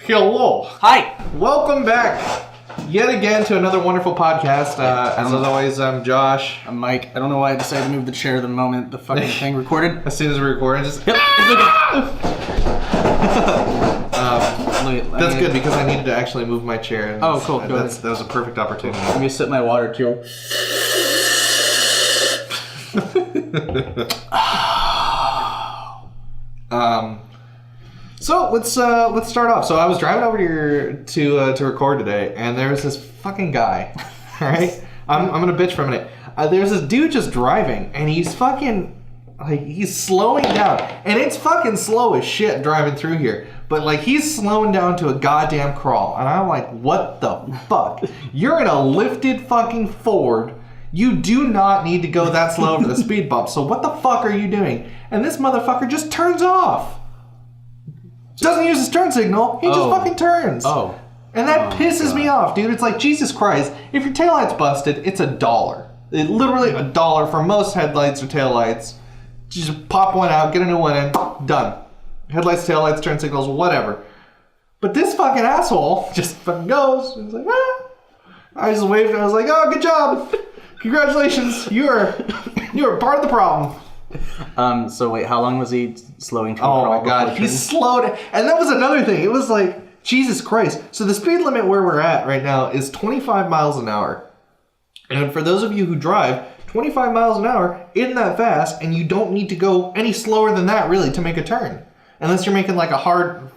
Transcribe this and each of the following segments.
Hello. Hi. Welcome back yet again to another wonderful podcast. As always, I'm Josh. I'm Mike. I don't know why I decided to move the chair the moment the fucking thing recorded. As soon as we record, just... Yep. That's good because I needed to actually move my chair. And cool. That was a perfect opportunity. Let me sip my water too. So let's start off. So I was driving over here to record today, and there's this fucking guy. All right, I'm gonna bitch for a minute. There's this dude just driving, and he's fucking he's slowing down, and it's fucking slow as shit driving through here. But he's slowing down to a goddamn crawl, and I'm like, what the fuck? You're in a lifted fucking Ford. You do not need to go that slow over the speed bump. So what the fuck are you doing? And this motherfucker just turns off. Doesn't use his turn signal. He just fucking turns. Oh. And that pisses me off, dude. It's like, Jesus Christ. If your taillight's busted, it's $1. Literally $1 for most headlights or taillights. Just pop one out, get a new one in, done. Headlights, taillights, turn signals, whatever. But this fucking asshole just fucking goes. And he's like, ah. I just waved and I was like, oh, good job. Congratulations. You are part of the problem. So wait, how long was he slowing to a crawl? crawl? Oh my god, he slowed. And that was another thing. It was like, Jesus Christ. So the speed limit where we're at right now is 25 miles an hour. And for those of you who drive, 25 miles an hour isn't that fast, and you don't need to go any slower than that really to make a turn. Unless you're making like a hard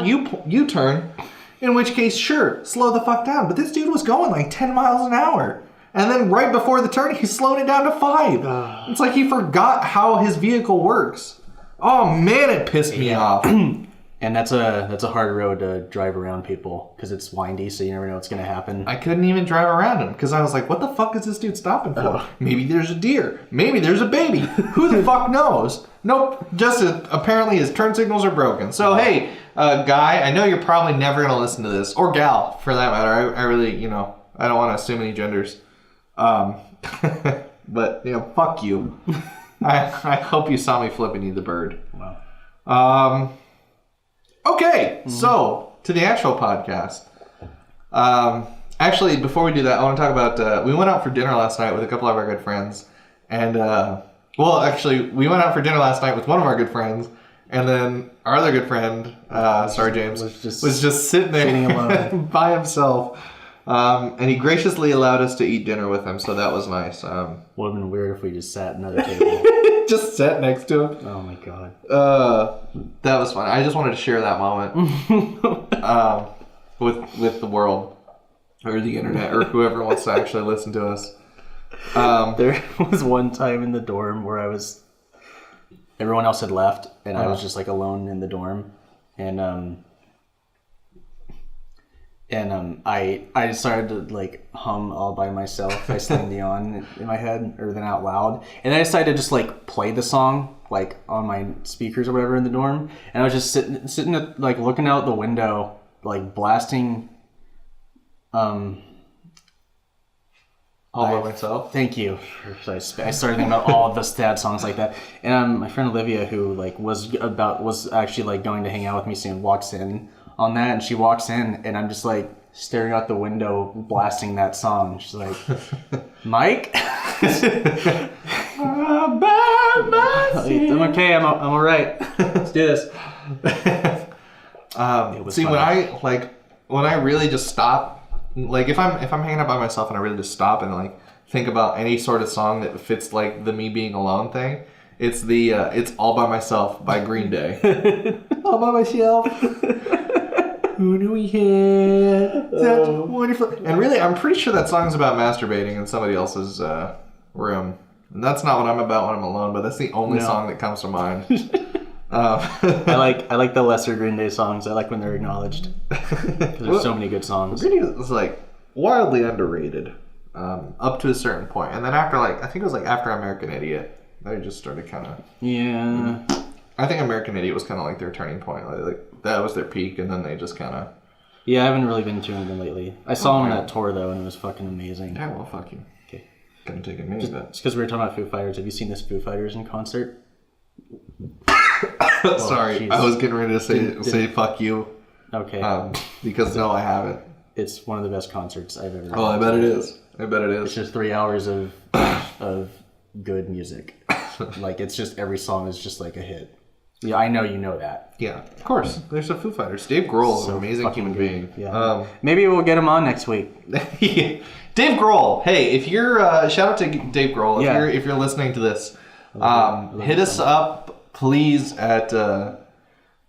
U-turn, in which case, sure, slow the fuck down. But this dude was going like 10 miles an hour. And then right before the turn, he slowed it down to 5. It's like he forgot how his vehicle works. Oh man, it pissed me off. And that's a hard road to drive around people because it's windy, so you never know what's gonna happen. I couldn't even drive around him because I was like, what the fuck is this dude stopping for? Maybe there's a deer. Maybe there's a baby. Who the fuck knows? Nope. Just apparently his turn signals are broken. So hey, guy, I know you're probably never gonna listen to this, or gal for that matter. I really, I don't want to assume any genders. But fuck you. I hope you saw me flipping you the bird. Wow. Okay, so to the actual podcast. Actually, before we do that, I want to talk about. We went out for dinner last night with a couple of our good friends, and we went out for dinner last night with one of our good friends, and then our other good friend, James, was just sitting there alone by himself. And he graciously allowed us to eat dinner with him, so that was nice. Would have been weird if we just sat at another table. Just sat next to him. Oh my god. That was fun. I just wanted to share that moment with the world, or the internet, or whoever wants to actually listen to us. There was one time in the dorm where everyone else had left, and I was just alone in the dorm, and I started to hum all by myself. I sang the on in my head, or then out loud, and I decided to just play the song on my speakers or whatever in the dorm. And I was just sitting at, looking out the window, blasting. All by myself. Thank you. I started thinking about all of the sad songs like that. And my friend Olivia, who was actually going to hang out with me soon, walks in on that, and she walks in, and I'm just staring out the window, blasting that song. She's like, "Mike, I'm okay. I'm all right. Let's do this." See, funny. when I really just stop, if I'm hanging out by myself and I really just stop and think about any sort of song that fits the me being alone thing, it's it's All By Myself by Green Day. All by myself. Who do we have? That's wonderful. And really, I'm pretty sure that song's about masturbating in somebody else's room. And that's not what I'm about when I'm alone, but that's the only song that comes to mind. I like the lesser Green Day songs. I like when they're acknowledged. There's so many good songs. Green Day was wildly underrated up to a certain point. And then after I think it was after American Idiot, they just started kind of... Yeah. I think American Idiot was kind of their turning point. That was their peak, and then they just kind of... Yeah, I haven't really been tuning them lately. I saw them on that tour, though, and it was fucking amazing. Yeah, well, fuck you. Okay. Couldn't take it me, but... It's because we were talking about Foo Fighters. Have you seen this Foo Fighters in concert? Sorry, I was getting ready to say fuck you. Okay. Because no, I haven't. It's one of the best concerts I've ever. Oh, I bet it is. It's just 3 hours of good music. Like it's just every song is just like a hit. Yeah, I know you know that. Yeah, of course. There's the Foo Fighters. Dave Grohl is an amazing human being. Yeah. Maybe we'll get him on next week. Dave Grohl. Hey, if you're shout out to Dave Grohl. If you're listening to this, hit us up, please, at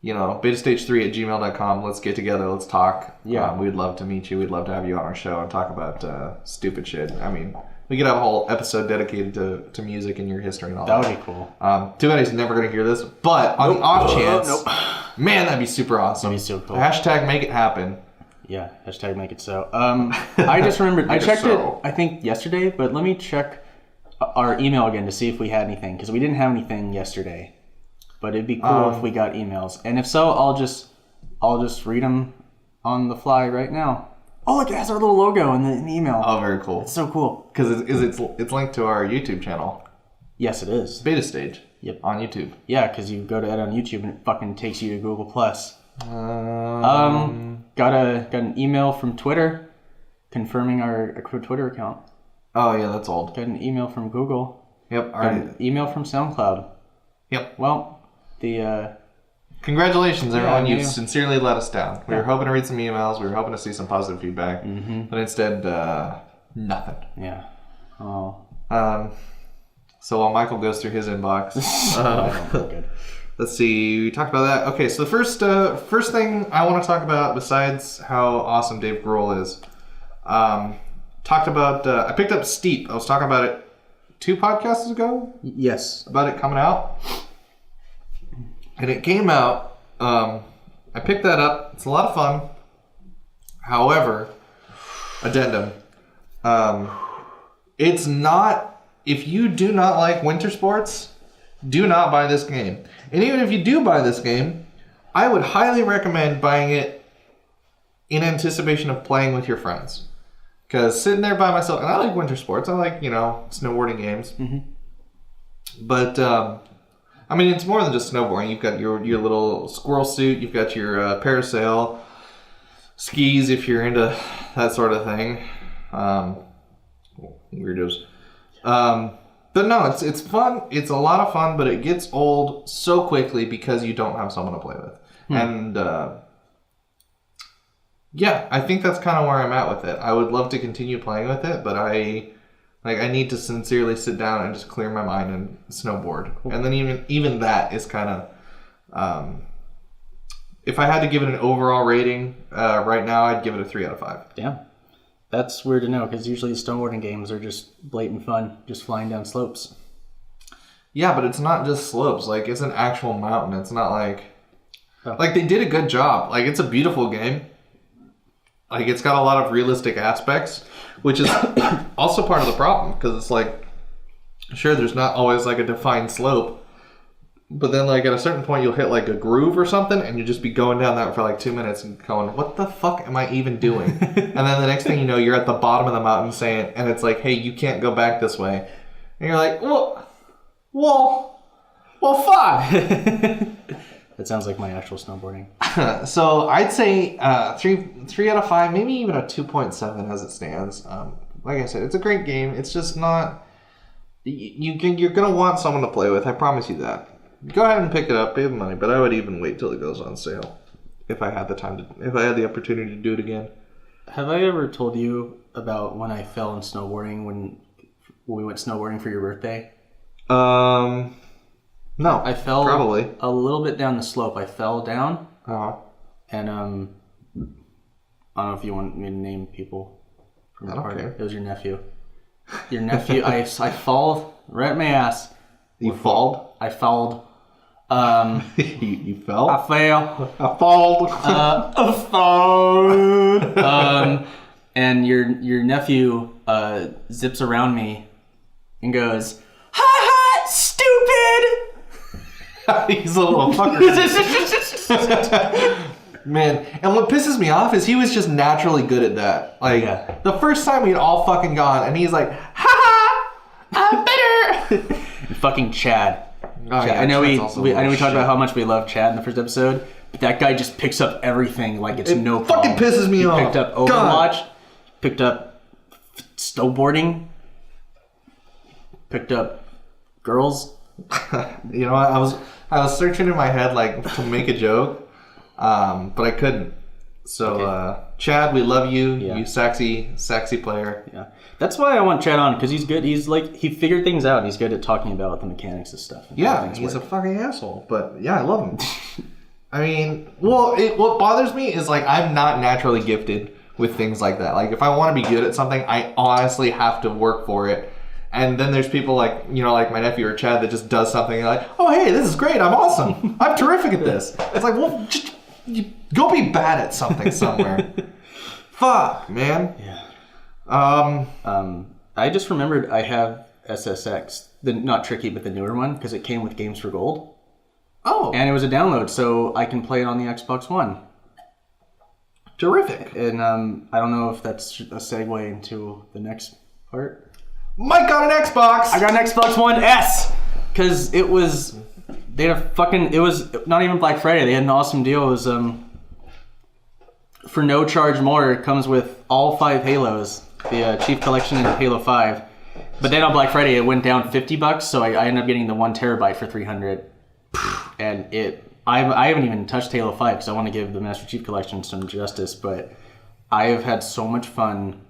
betastage3@gmail.com. Let's get together. Let's talk. Yeah. We'd love to meet you. We'd love to have you on our show and talk about stupid shit. I mean, we could have a whole episode dedicated to music and your history and all that. That would be cool. Too bad he's never going to hear this, but on the off chance, man, that'd be super awesome. That'd be so cool. Hashtag make it happen. Yeah, hashtag make it so. I just remembered, I checked it, I think, yesterday, but let me check our email again to see if we had anything, because we didn't have anything yesterday. But it'd be cool if we got emails. And if so, I'll just read them on the fly right now. Oh, look, it has our little logo in the email. Oh, very cool. It's so cool. Because it's linked to our YouTube channel. Yes, it is. Beta Stage. Yep. On YouTube. Yeah, because you go to it on YouTube and it fucking takes you to Google+. Got an email from Twitter confirming our Twitter account. Oh, yeah, that's old. Got an email from Google. Yep. Got an email from SoundCloud. Yep. Well, congratulations, everyone. You yeah. sincerely let us down. We were hoping to read some emails. We were hoping to see some positive feedback. Mm-hmm. But instead, nothing. Yeah. Oh. So while Michael goes through his inbox, Good. let's see. We talked about that. Okay, so the first thing I want to talk about, besides how awesome Dave Grohl is, talked about. I picked up Steep. I was talking about it 2 podcasts ago. Yes. About it coming out. And it came out. I picked that up. It's a lot of fun. However, addendum. It's not. If you do not like winter sports, do not buy this game. And even if you do buy this game, I would highly recommend buying it in anticipation of playing with your friends. Because sitting there by myself, and I like winter sports. I like, snowboarding games. Mm-hmm. But, I mean, it's more than just snowboarding. You've got your little squirrel suit. You've got your parasail, skis if you're into that sort of thing. Weirdos. But no, it's fun. It's a lot of fun, but it gets old so quickly because you don't have someone to play with. And, yeah, I think that's kind of where I'm at with it. I would love to continue playing with it, but I need to sincerely sit down and just clear my mind and snowboard. Cool. And then even that is kind of, if I had to give it an overall rating right now, I'd give it a 3 out of 5. Damn. That's weird to know, because usually snowboarding games are just blatant fun, just flying down slopes. Yeah, but it's not just slopes. Like, it's an actual mountain. It's not like... Oh. Like, they did a good job. Like, it's a beautiful game. Like, it's got a lot of realistic aspects, which is also part of the problem, because it's like, sure, there's not always, like, a defined slope, but then, like, at a certain point, you'll hit, like, a groove or something, and you'll just be going down that for, like, 2 minutes and going, what the fuck am I even doing? And then the next thing you know, you're at the bottom of the mountain saying, and it's like, hey, you can't go back this way. And you're like, well, fuck! That sounds like my actual snowboarding. So I'd say 3 out of 5, maybe even a 2.7 as it stands. Like I said, it's a great game. It's just not... You're going to want someone to play with. I promise you that. Go ahead and pick it up, pay the money, but I would even wait till it goes on sale if I had the the opportunity to do it again. Have I ever told you about when I fell in snowboarding when we went snowboarding for your birthday? No. I fell probably a little bit down the slope. I fell down. Uh-huh. And I don't know if you want me to name people from the party. It was your nephew. Your nephew. I fall right at my ass. You falled? I fouled. You fell? I fell. I falled. I fouled. And your nephew zips around me and goes, "Ha ha, stupid!" He's a little fucker. Man, and what pisses me off is he was just naturally good at that. Like, the first time we'd all fucking gone, and he's like, "Ha ha, I'm better." Fucking Chad. Oh, Chad. yeah, I know we talked talked about how much we love Chad in the first episode, That guy just picks up everything like it's no problem. Fucking pisses me off. He picked up Overwatch, picked up snowboarding, picked up girls. You know, I was searching in my head like to make a joke, but I couldn't. So Chad, we love you. Yeah. You sexy player. Yeah, that's why I want Chad on, because he's good. He's like, he figured things out. And he's good at talking about the mechanics of stuff. Yeah, he's a fucking asshole. But yeah, I love him. I mean, well, what bothers me is like I'm not naturally gifted with things like that. Like if I want to be good at something, I honestly have to work for it. And then there's people like, you know, like my nephew or Chad that just does something and like, oh hey, this is great, I'm awesome, I'm terrific at this. It's like, well, just go be bad at something somewhere. Fuck, man. Yeah. I just remembered I have SSX, the not Tricky, but the newer one, because it came with Games for Gold. Oh. And it was a download, so I can play it on the Xbox One. Terrific. And I don't know if that's a segue into the next part. Mike got an Xbox. I got an Xbox One S, because it was, they had a fucking, it was not even Black Friday. They had an awesome deal. It was for no charge more. It comes with all 5 Halos, the Chief Collection and Halo 5. But then on Black Friday it went down $50, so I ended up getting the 1 terabyte for $300. And I haven't even touched Halo 5 because I want to give the Master Chief Collection some justice, but I have had so much fun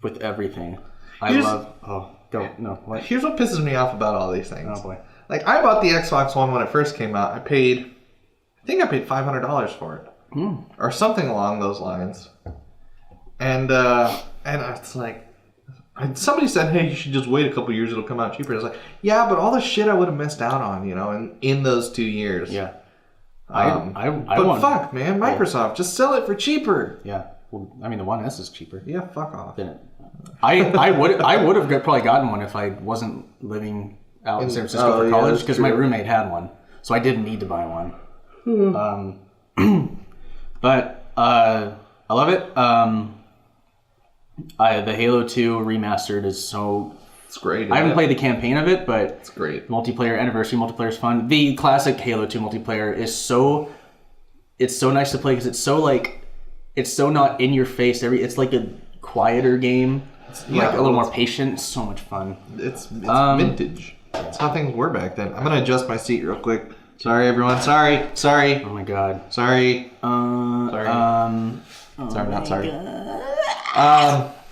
with everything. Here's what pisses me off about all these things. Oh boy. Like I bought the Xbox One when it first came out. I think I paid $500 for it. Or something along those lines. And it's like, somebody said, hey, you should just wait a couple years, it'll come out cheaper. It's like, yeah, but all the shit I would have missed out on, you know, in those 2 years. Yeah. But fuck, man, Microsoft, just sell it for cheaper. Yeah. Well, I mean, the One S is cheaper. Yeah, fuck off. I would have probably gotten one if I wasn't living out in San Francisco for college, because my roommate had one, so I didn't need to buy one. But I love it. The Halo 2 remastered is so... It's great. I haven't played the campaign of it, but... It's great. Multiplayer, Anniversary multiplayer is fun. The classic Halo 2 multiplayer is so... It's so nice to play, because it's so like... It's so not in your face. It's like a quieter game. It's like a little more patient. It's so much fun. It's vintage. That's how things were back then. I'm going to adjust my seat real quick. Sorry, everyone. Sorry. Oh my god. Sorry. Sorry.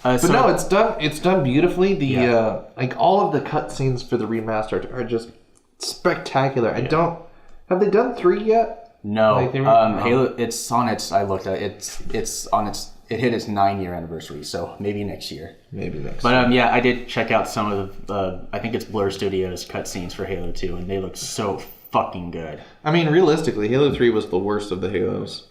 But no, it's done. It's done beautifully. Like all of the cutscenes for the remaster are just spectacular. Have they done 3 yet? No. Halo. It's on its. I looked at it. It's on its. It hit its 9-year anniversary, so maybe next year. But yeah, I did check out some of the. I think it's Blur Studios cutscenes for Halo 2, and they look so fucking good. I mean, realistically, Halo 3 was the worst of the Halos.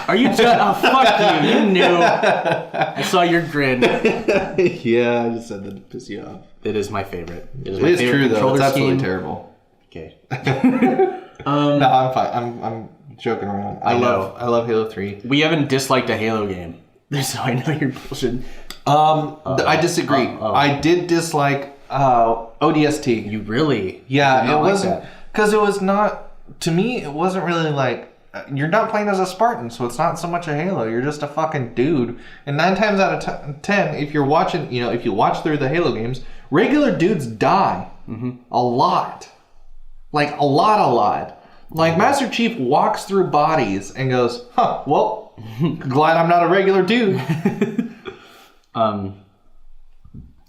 Are you just... Oh, fuck you. You knew. I saw your grin. Yeah, I just said that to piss you off. It is my favorite. It is true, though. It's absolutely terrible. Okay. No, I'm fine. I'm joking around. I love Halo 3. We haven't disliked a Halo game, so I know you're bullshit. I disagree. I did dislike ODST. You really? Yeah, it wasn't... Because it was not... To me, it wasn't really like... You're not playing as a Spartan, so it's not so much a Halo. You're just a fucking dude. And 9 times out of 10, if you're watching... You know, if you watch through the Halo games, regular dudes die. A lot. Like, a lot. Like, Master Chief walks through bodies and goes, huh, well, glad I'm not a regular dude.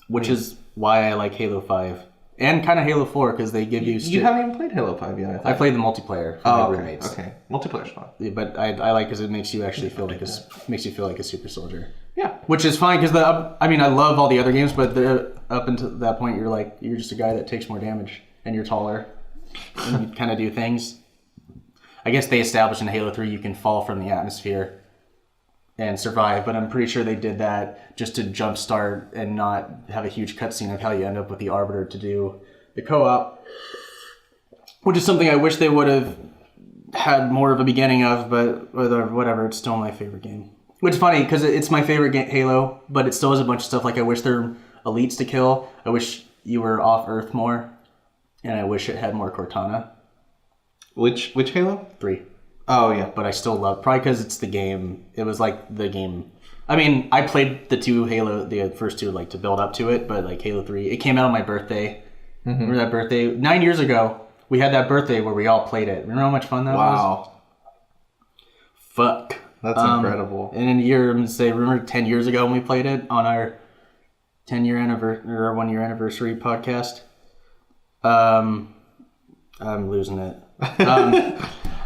Which is why I like Halo 5. And kind of Halo 4, because they give you... You haven't even played Halo 5 yet, I think. I played the multiplayer for my roommates. Okay, multiplayer's fun. Yeah, but I like because it makes you actually feel like makes you feel like a super soldier. Yeah. Which is fine, because I love all the other games, but up until that point, you're just a guy that takes more damage, and you're taller, and you kind of do things. I guess they established in Halo 3 you can fall from the atmosphere and survive, but I'm pretty sure they did that just to jumpstart and not have a huge cutscene of how you end up with the Arbiter to do the co-op, which is something I wish they would have had more of a beginning of, but whatever, it's still my favorite game. Which is funny, because it's my favorite Halo, but it still has a bunch of stuff, like I wish there were elites to kill, I wish you were off Earth more, and I wish it had more Cortana. Which Halo? 3. Oh yeah. But I still love, probably because it's the game. It was like the game. I mean, I played the first two like to build up to it, but like Halo 3, it came out on my birthday. Remember that birthday? 9 years ago, we had that birthday where we all played it. Remember how much fun that was? Wow. Fuck. That's incredible. And in a year, I'm going to say, remember 10 years ago when we played it on our 10-year anniversary, or 1-year anniversary podcast? I'm losing it. But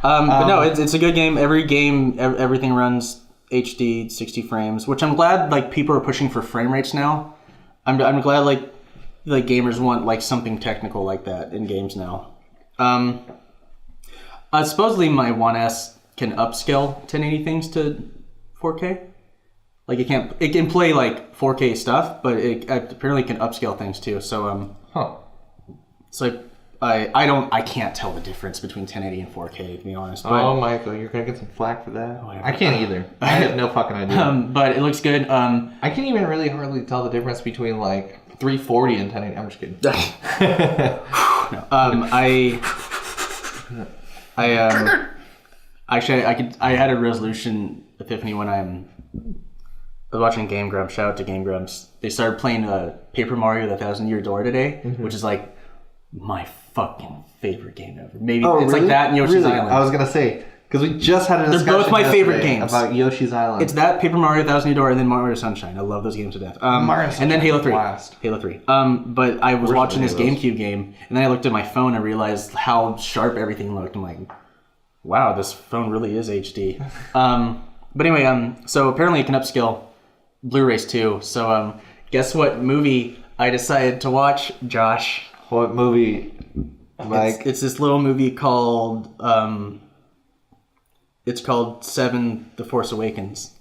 no, it's a good game. Everything runs HD 60 frames, which I'm glad like people are pushing for frame rates now. I'm glad like gamers want like something technical like that in games now. Supposedly my 1S can upscale 1080 things to 4K. Like it can play like 4K stuff, but it apparently can upscale things too. So So I can't tell the difference between 1080 and 4K, to be honest. But, oh, Michael, you're gonna get some flack for that. I can't either. I have no fucking idea. But it looks good. I can't even really hardly tell the difference between like 340 and 1080. I'm just kidding. Actually, I had a resolution epiphany when I was watching Game Grumps. Shout out to Game Grumps. They started playing Paper Mario: The Thousand Year Door today, which is like my fucking favorite game ever. Maybe it's really? like that and Yoshi's Island. I was gonna say because we just had a discussion. They're both my favorite games about Yoshi's Island. It's that Paper Mario: Thousand Year Door and then Mario Sunshine. I love those games to death. And then Halo 3. Blast. Halo 3. But I was watching this GameCube game and then I looked at my phone and realized how sharp everything looked. I'm like, wow, this phone really is HD. But anyway, so apparently it can upscale Blu-rays too. So guess what movie I decided to watch, Josh? What movie? Like it's this little movie called it's called 7: The Force Awakens.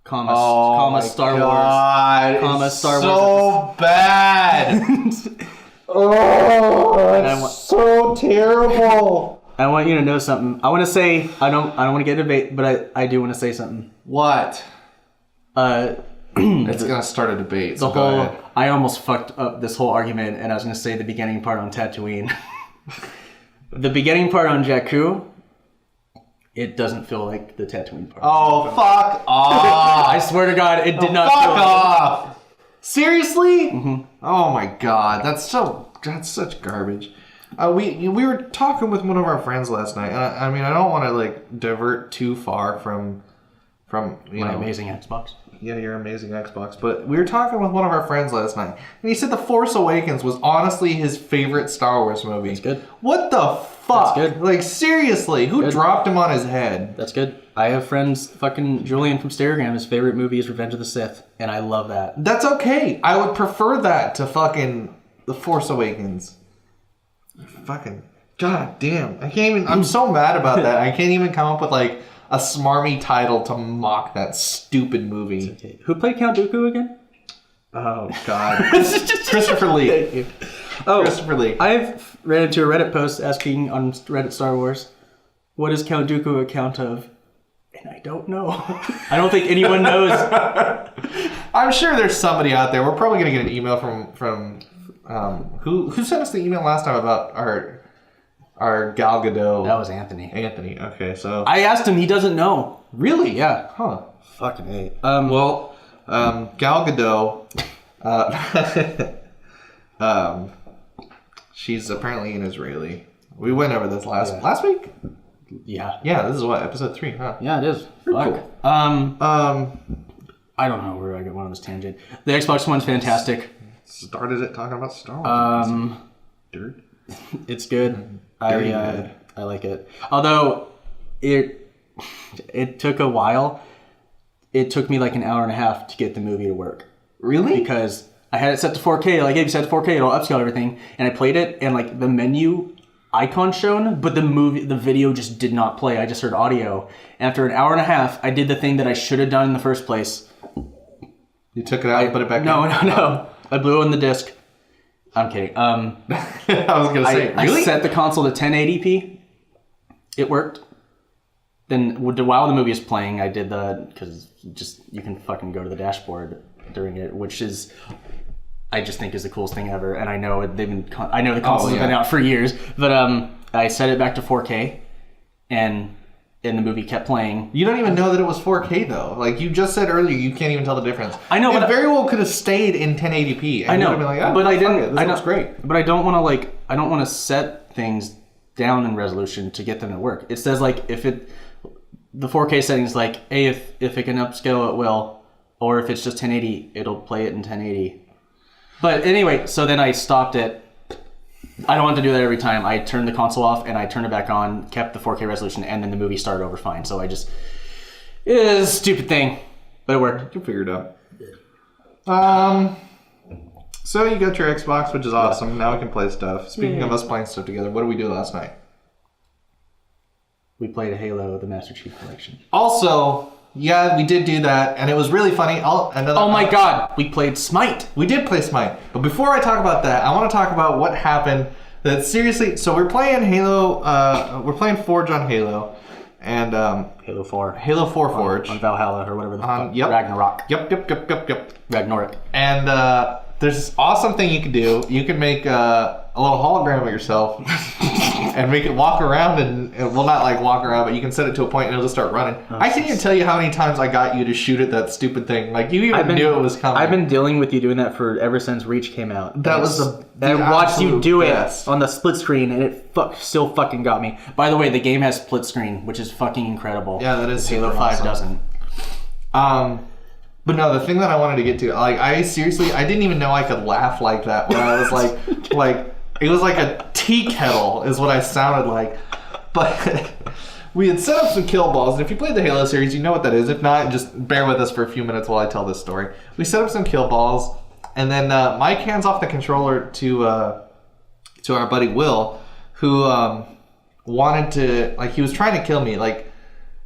Star Wars. Star so Wars. Bad. It's so terrible. I want you to know something. I want to say I don't want to get a debate, but I do want to say something. What? It's gonna start a debate. So go ahead. I almost fucked up this whole argument, and I was gonna say the beginning part on Tatooine. The beginning part on Jakku, it doesn't feel like the Tatooine part. Oh, fuck off! I swear to God, it did not feel fuck off! Seriously? Mm-hmm. Oh my God, that's such garbage. We were talking with one of our friends last night. I mean, I don't want to like divert too far from My amazing Xbox. Yeah, your amazing Xbox. But we were talking with one of our friends last night, and he said The Force Awakens was honestly his favorite Star Wars movie. That's good. What the fuck? That's good. Like, seriously, who dropped him on his head? That's good. I have friends, fucking Julian from Stereogram, his favorite movie is Revenge of the Sith, and I love that. That's okay. I would prefer that to fucking The Force Awakens. Fucking god damn. I can't even. I'm so mad about that. I can't even come up with like a smarmy title to mock that stupid movie. Okay. Who played Count Dooku again? Oh god. Christopher Lee. Thank you. Oh, Christopher Lee. I've ran into a Reddit post asking on Reddit Star Wars, what is Count Dooku a count of? And I don't know. I don't think anyone knows. I'm sure there's somebody out there. We're probably gonna get an email from who sent us the email last time about our Gal Gadot. That was Anthony. Anthony. Okay, so I asked him. He doesn't know. Really? Yeah. Huh. Fucking hate. Well, Gal Gadot. She's apparently an Israeli. We went over this last week. Yeah. Yeah. This is what episode 3, huh? Yeah, it is. Cool. I don't know where I got one on this tangent. The Xbox One's fantastic. Started it talking about Star Wars. Dirt. It's good. Good. I like it. Although it took a while. It took me like an hour and a half to get the movie to work. Really? Because I had it set to 4K. Like, if you set to 4K, it'll upscale everything. And I played it, and like the menu icon shown, but the video just did not play. I just heard audio. And after an hour and a half, I did the thing that I should have done in the first place. You took it out and put it back in? No. I blew in the disc. I'm kidding. I was going to say, really? I set the console to 1080p. It worked. Then while the movie is playing, I did because you can fucking go to the dashboard during it, which is, I just think is the coolest thing ever. And I know the consoles have been out for years, but I set it back to 4K, and the movie kept playing. You don't even know that it was 4K though. Like you just said earlier, you can't even tell the difference. I know, it but very well could have stayed in 1080p. And I know, you would have been like, but I didn't. This looks great. But I don't want to I don't want to set things down in resolution to get them to work. It says like the 4K settings like, hey, if it can upscale it will, or if it's just 1080, it'll play it in 1080. But anyway, so then I stopped it. I don't want to do that every time. I turned the console off and I turned it back on, kept the 4K resolution, and then the movie started over fine. So it is a stupid thing, but it worked. You figured it out. So you got your Xbox, which is awesome. Now we can play stuff. Speaking of us playing stuff together, what did we do last night? We played Halo, the Master Chief Collection. Also, yeah, we did do that, and it was really funny. Oh my god, we played Smite. We did play Smite. But before I talk about that, I want to talk about what happened. That seriously, so we're playing Halo, we're playing Forge on Halo, and Halo 4. Halo 4 Forge. On Valhalla, or whatever the fuck. Yep. Ragnarok. Yep. Ragnarok. And there's this awesome thing you can do. You can make a little hologram of yourself and make it walk around and well, not like walk around, but you can set it to a point and it'll just start running. I can't even tell you how many times I got you to shoot at that stupid thing. Like you even knew it was coming. I've been dealing with you doing that ever since Reach came out. That was the I watched you do best. it on the split screen, and it still fucking got me. By the way, the game has split screen, which is fucking incredible. Yeah, that is. Halo 5 awesome. doesn't. But no, the thing that I wanted to get to, like, I didn't even know I could laugh like that when I was like, it was like a tea kettle is what I sounded like. But we had set up some kill balls, and if you played the Halo series, you know what that is. If not, just bear with us for a few minutes while I tell this story. We set up some kill balls, and then Mike hands off the controller to our buddy Will, who wanted to, like, he was trying to kill me, like,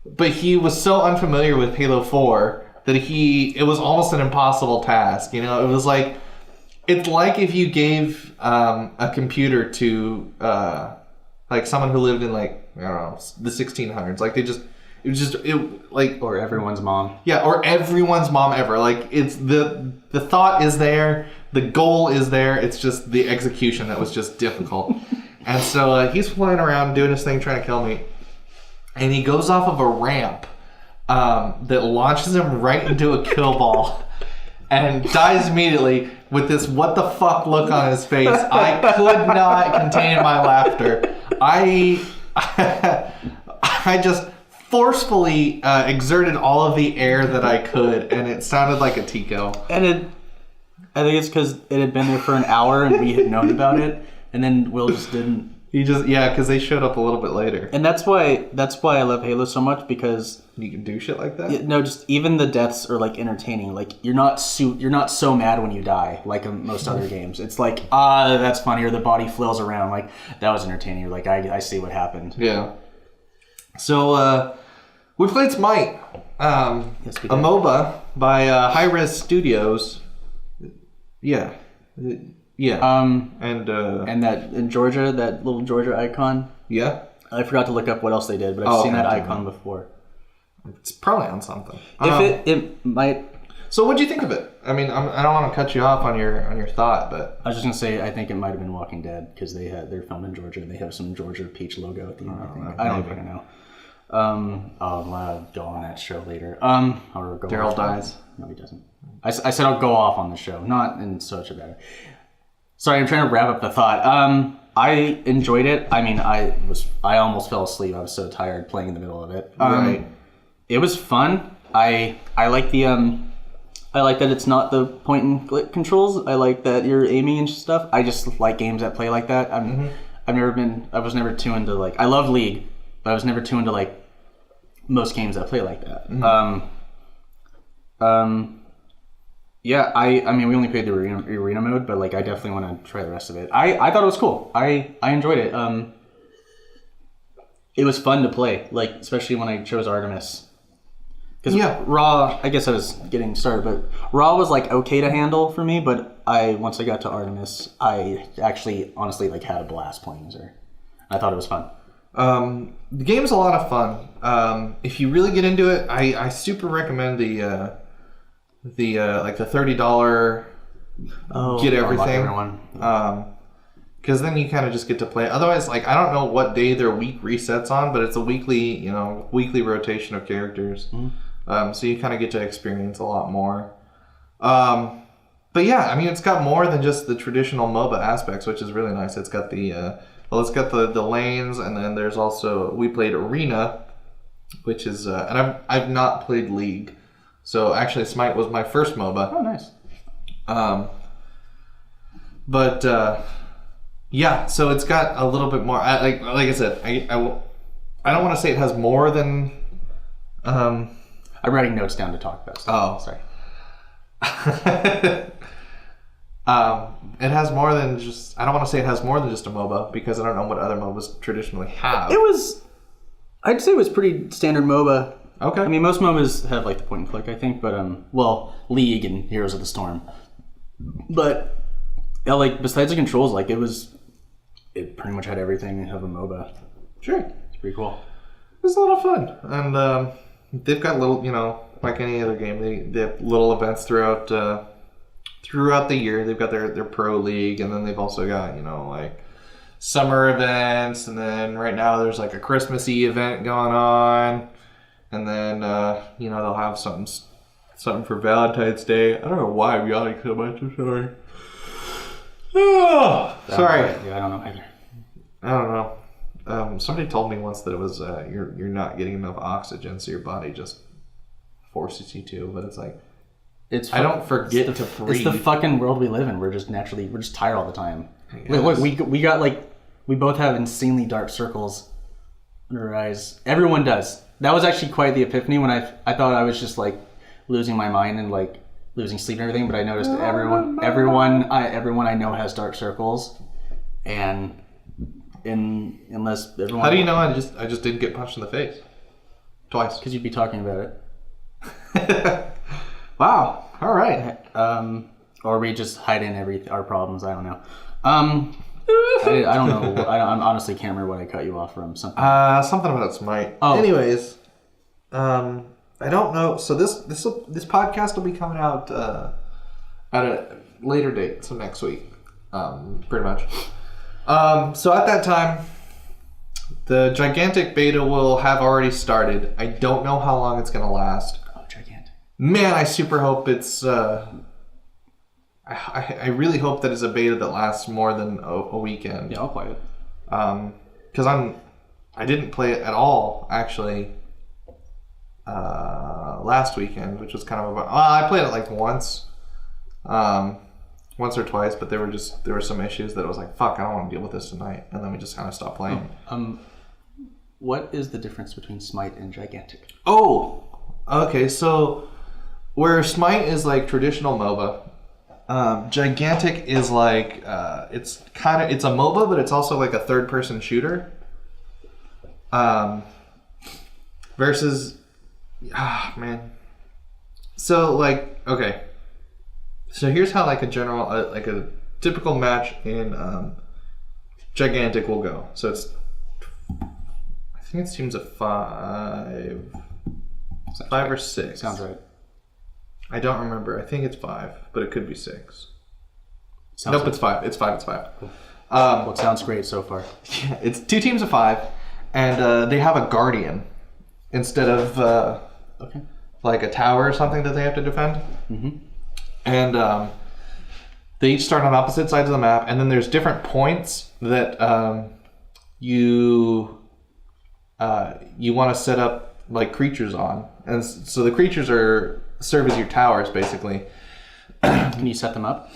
but he was so unfamiliar with Halo 4 that it was almost an impossible task. You know, it was like, it's like if you gave a computer to like someone who lived in like, I don't know, the 1600s. Like or everyone's mom. Yeah, or everyone's mom ever. Like it's the thought is there, the goal is there. It's just the execution that was just difficult. And so he's flying around doing his thing, trying to kill me, and he goes off of a ramp that launches him right into a kill ball and dies immediately with this what the fuck look on his face. I could not contain my laughter. I just forcefully exerted all of the air that I could, and it sounded like a Tico. And I think it's because it had been there for an hour and we had known about it, and then Will just didn't. Because they showed up a little bit later. And that's why I love Halo so much, because you can do shit like that. No, just even the deaths are like entertaining. Like you're not so mad when you die like in most other games. It's like that's funny, or the body flails around. Like that was entertaining. You're like I see what happened. Yeah. So we played Smite, yes, we did. A MOBA by High Res Studios. Yeah. Yeah. And that in Georgia, that little Georgia icon. Yeah. I forgot to look up what else they did, but I've seen that icon before. It's probably on something. It might. So what'd you think of it? I mean, I don't want to cut you off on your thought, but I was just gonna say I think it might have been Walking Dead because they're filmed in Georgia and they have some Georgia peach logo at the end. I think. I don't fucking know. I'll go on that show later. Daryl dies. No, he doesn't. I said I'll go off on the show, not in such a bad way. Sorry, I'm trying to wrap up the thought. I enjoyed it. I mean, I almost fell asleep. I was so tired playing in the middle of it. Right. It was fun. I like the I like that it's not the point and click controls. I like that you're aiming and stuff. I just like games that play like that. I was never too into like, I love League, but I was never too into like most games that play like that. Yeah, I mean, we only played the arena mode, but like, I definitely want to try the rest of it. I thought it was cool. I enjoyed it. It was fun to play, like, especially when I chose Artemis. Because Raw, I guess I was getting started, but Raw was like okay to handle for me, but once I got to Artemis, I actually honestly like had a blast playing as her. I thought it was fun. The game's a lot of fun. If you really get into it, I super recommend the like the $30 get everything. Because then you kind of just get to play. Otherwise, like, I don't know what day their week resets on, but it's a weekly rotation of characters. So you kind of get to experience a lot more. But yeah, I mean, it's got more than just the traditional MOBA aspects, which is really nice. It's got the lanes, and then there's also, we played Arena, which is, and I've not played League. So actually, Smite was my first MOBA. Oh, nice. Yeah, so it's got a little bit more. Like I said, I don't want to say it has more than. I'm writing notes down to talk about stuff. Oh, sorry. It has more than just. I don't want to say it has more than just a MOBA because I don't know what other MOBAs traditionally have. I'd say it was pretty standard MOBA. Okay. I mean, most MOBAs have like the point and click, I think, but League and Heroes of the Storm. But yeah, like besides the controls, like it pretty much had everything of a MOBA. Sure. It's pretty cool. It was a lot of fun, and they've got little, like any other game, they have little events throughout the year. They've got their pro league, and then they've also got like summer events, and then right now there's like a Christmassy event going on, and then they'll have something for Valentine's Day. I don't know why I'm yawning so much. I'm sorry. Oh, sorry. Yeah, I don't know either. I don't know. Somebody told me once that it was you're not getting enough oxygen, so your body just forces you to. But it's like I don't forget to breathe. It's the fucking world we live in. We're just tired all the time. Look, we got we both have insanely dark circles under our eyes. Everyone does. That was actually quite the epiphany when I thought I was just like losing my mind and like losing sleep and everything. But I noticed everyone I know has dark circles, and unless everyone. How do you know I just didn't get punched in the face twice? Because you'd be talking about it. Wow. All right. Or we just hide in our problems. I don't know. I don't know. I honestly can't remember what I cut you off from. Something. Something about Smite. Oh. Anyways, I don't know. So this podcast will be coming out at a later date, so next week, pretty much. So at that time, the gigantic beta will have already started. I don't know how long it's going to last. Oh, gigantic. Man, I super hope it's... I really hope that it's a beta that lasts more than a weekend. Yeah, I'll play it. Because I didn't play it at all, actually, last weekend, which was kind of I played it like once or twice, but there were some issues that I was like, fuck, I don't want to deal with this tonight, and then we just kind of stopped playing. What is the difference between Smite and Gigantic? Oh, okay, so where Smite is like traditional MOBA, Gigantic is like it's a MOBA, but it's also like a third-person shooter. Versus, man. So like, okay. So here's how like a general, like a typical match in Gigantic will go. So it's, I think it's teams of 5 or 6. Sounds right. I don't remember. I think it's 5, but it could be 6. Sounds It's 5. It's 5. Cool. Well, it sounds great so far. Yeah, it's 2 teams of 5, and they have a guardian instead of like a tower or something that they have to defend. Mm-hmm. And they each start on opposite sides of the map, and then there's different points that you want to set up like creatures on, and so the creatures serve as your towers basically. Can you set them up?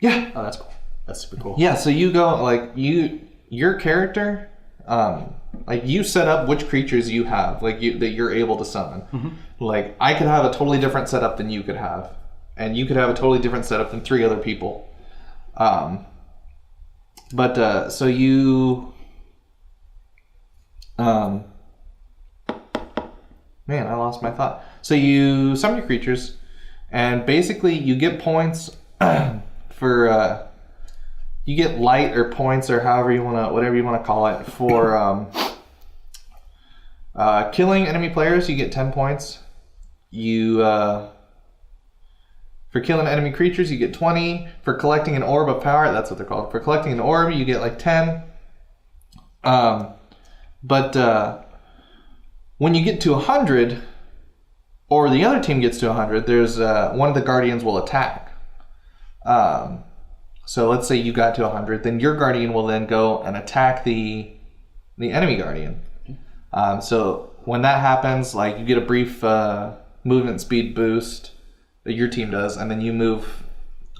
Yeah. Oh, that's cool. That's super cool. Yeah. So you go like your character, like you set up which creatures you have, like that you're able to summon. Mm-hmm. Like I could have a totally different setup than you could have. And you could have a totally different setup than 3 other people. So you... man, I lost my thought. So you summon your creatures, and basically you get points for... you get light or points or whatever you want to call it, for killing enemy players. You get 10 points. For For killing enemy creatures, you get 20. For collecting an orb of power, that's what they're called. For collecting an orb, you get like 10. But when you get to 100, or the other team gets to 100, there's one of the guardians will attack. So let's say you got to 100, then your guardian will then go and attack the enemy guardian. So when that happens, like you get a brief movement speed boost that your team does, and then you move,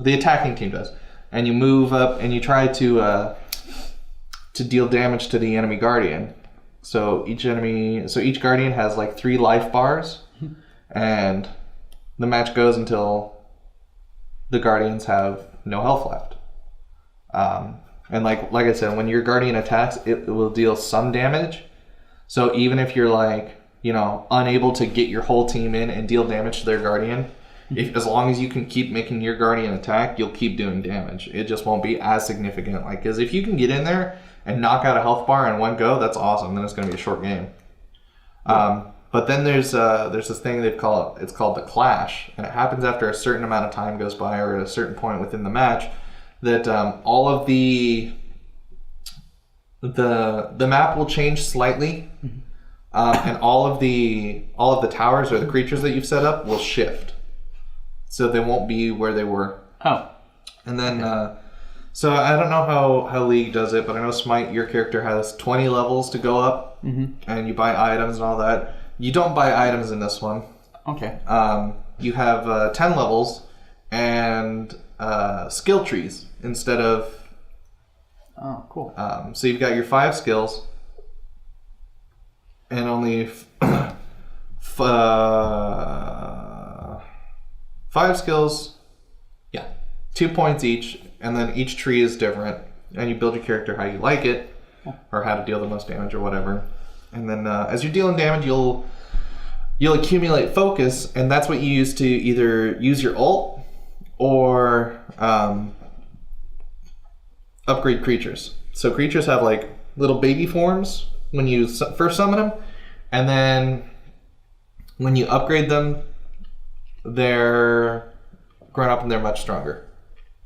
the attacking team does, and you move up and you try to deal damage to the enemy guardian. So each guardian has like 3 life bars, and the match goes until the guardians have no health left. And like I said, when your guardian attacks, it will deal some damage. So even if you're like, unable to get your whole team in and deal damage to their guardian, as long as you can keep making your guardian attack, you'll keep doing damage. It just won't be as significant. Like, because if you can get in there and knock out a health bar in one go, that's awesome. Then it's going to be a short game. But then there's this thing it's called the clash, and it happens after a certain amount of time goes by, or at a certain point within the match, that all of the map will change slightly, and all of the towers or the creatures that you've set up will shift, so they won't be where they were. Oh, and then so I don't know how League does it, but I know Smite, your character has 20 levels to go up, and you buy items and all that. You don't buy items in this one. Okay. You have 10 levels and skill trees instead of... Oh, cool. So you've got your 5 skills and only 5 skills. Yeah. 2 points each, and then each tree is different, and you build your character how you like it, or how to deal the most damage or whatever. And then as you're dealing damage, you'll accumulate focus, and that's what you use to either use your ult or upgrade creatures. So creatures have like little baby forms when you first summon them, and then when you upgrade them, they're grown up and they're much stronger,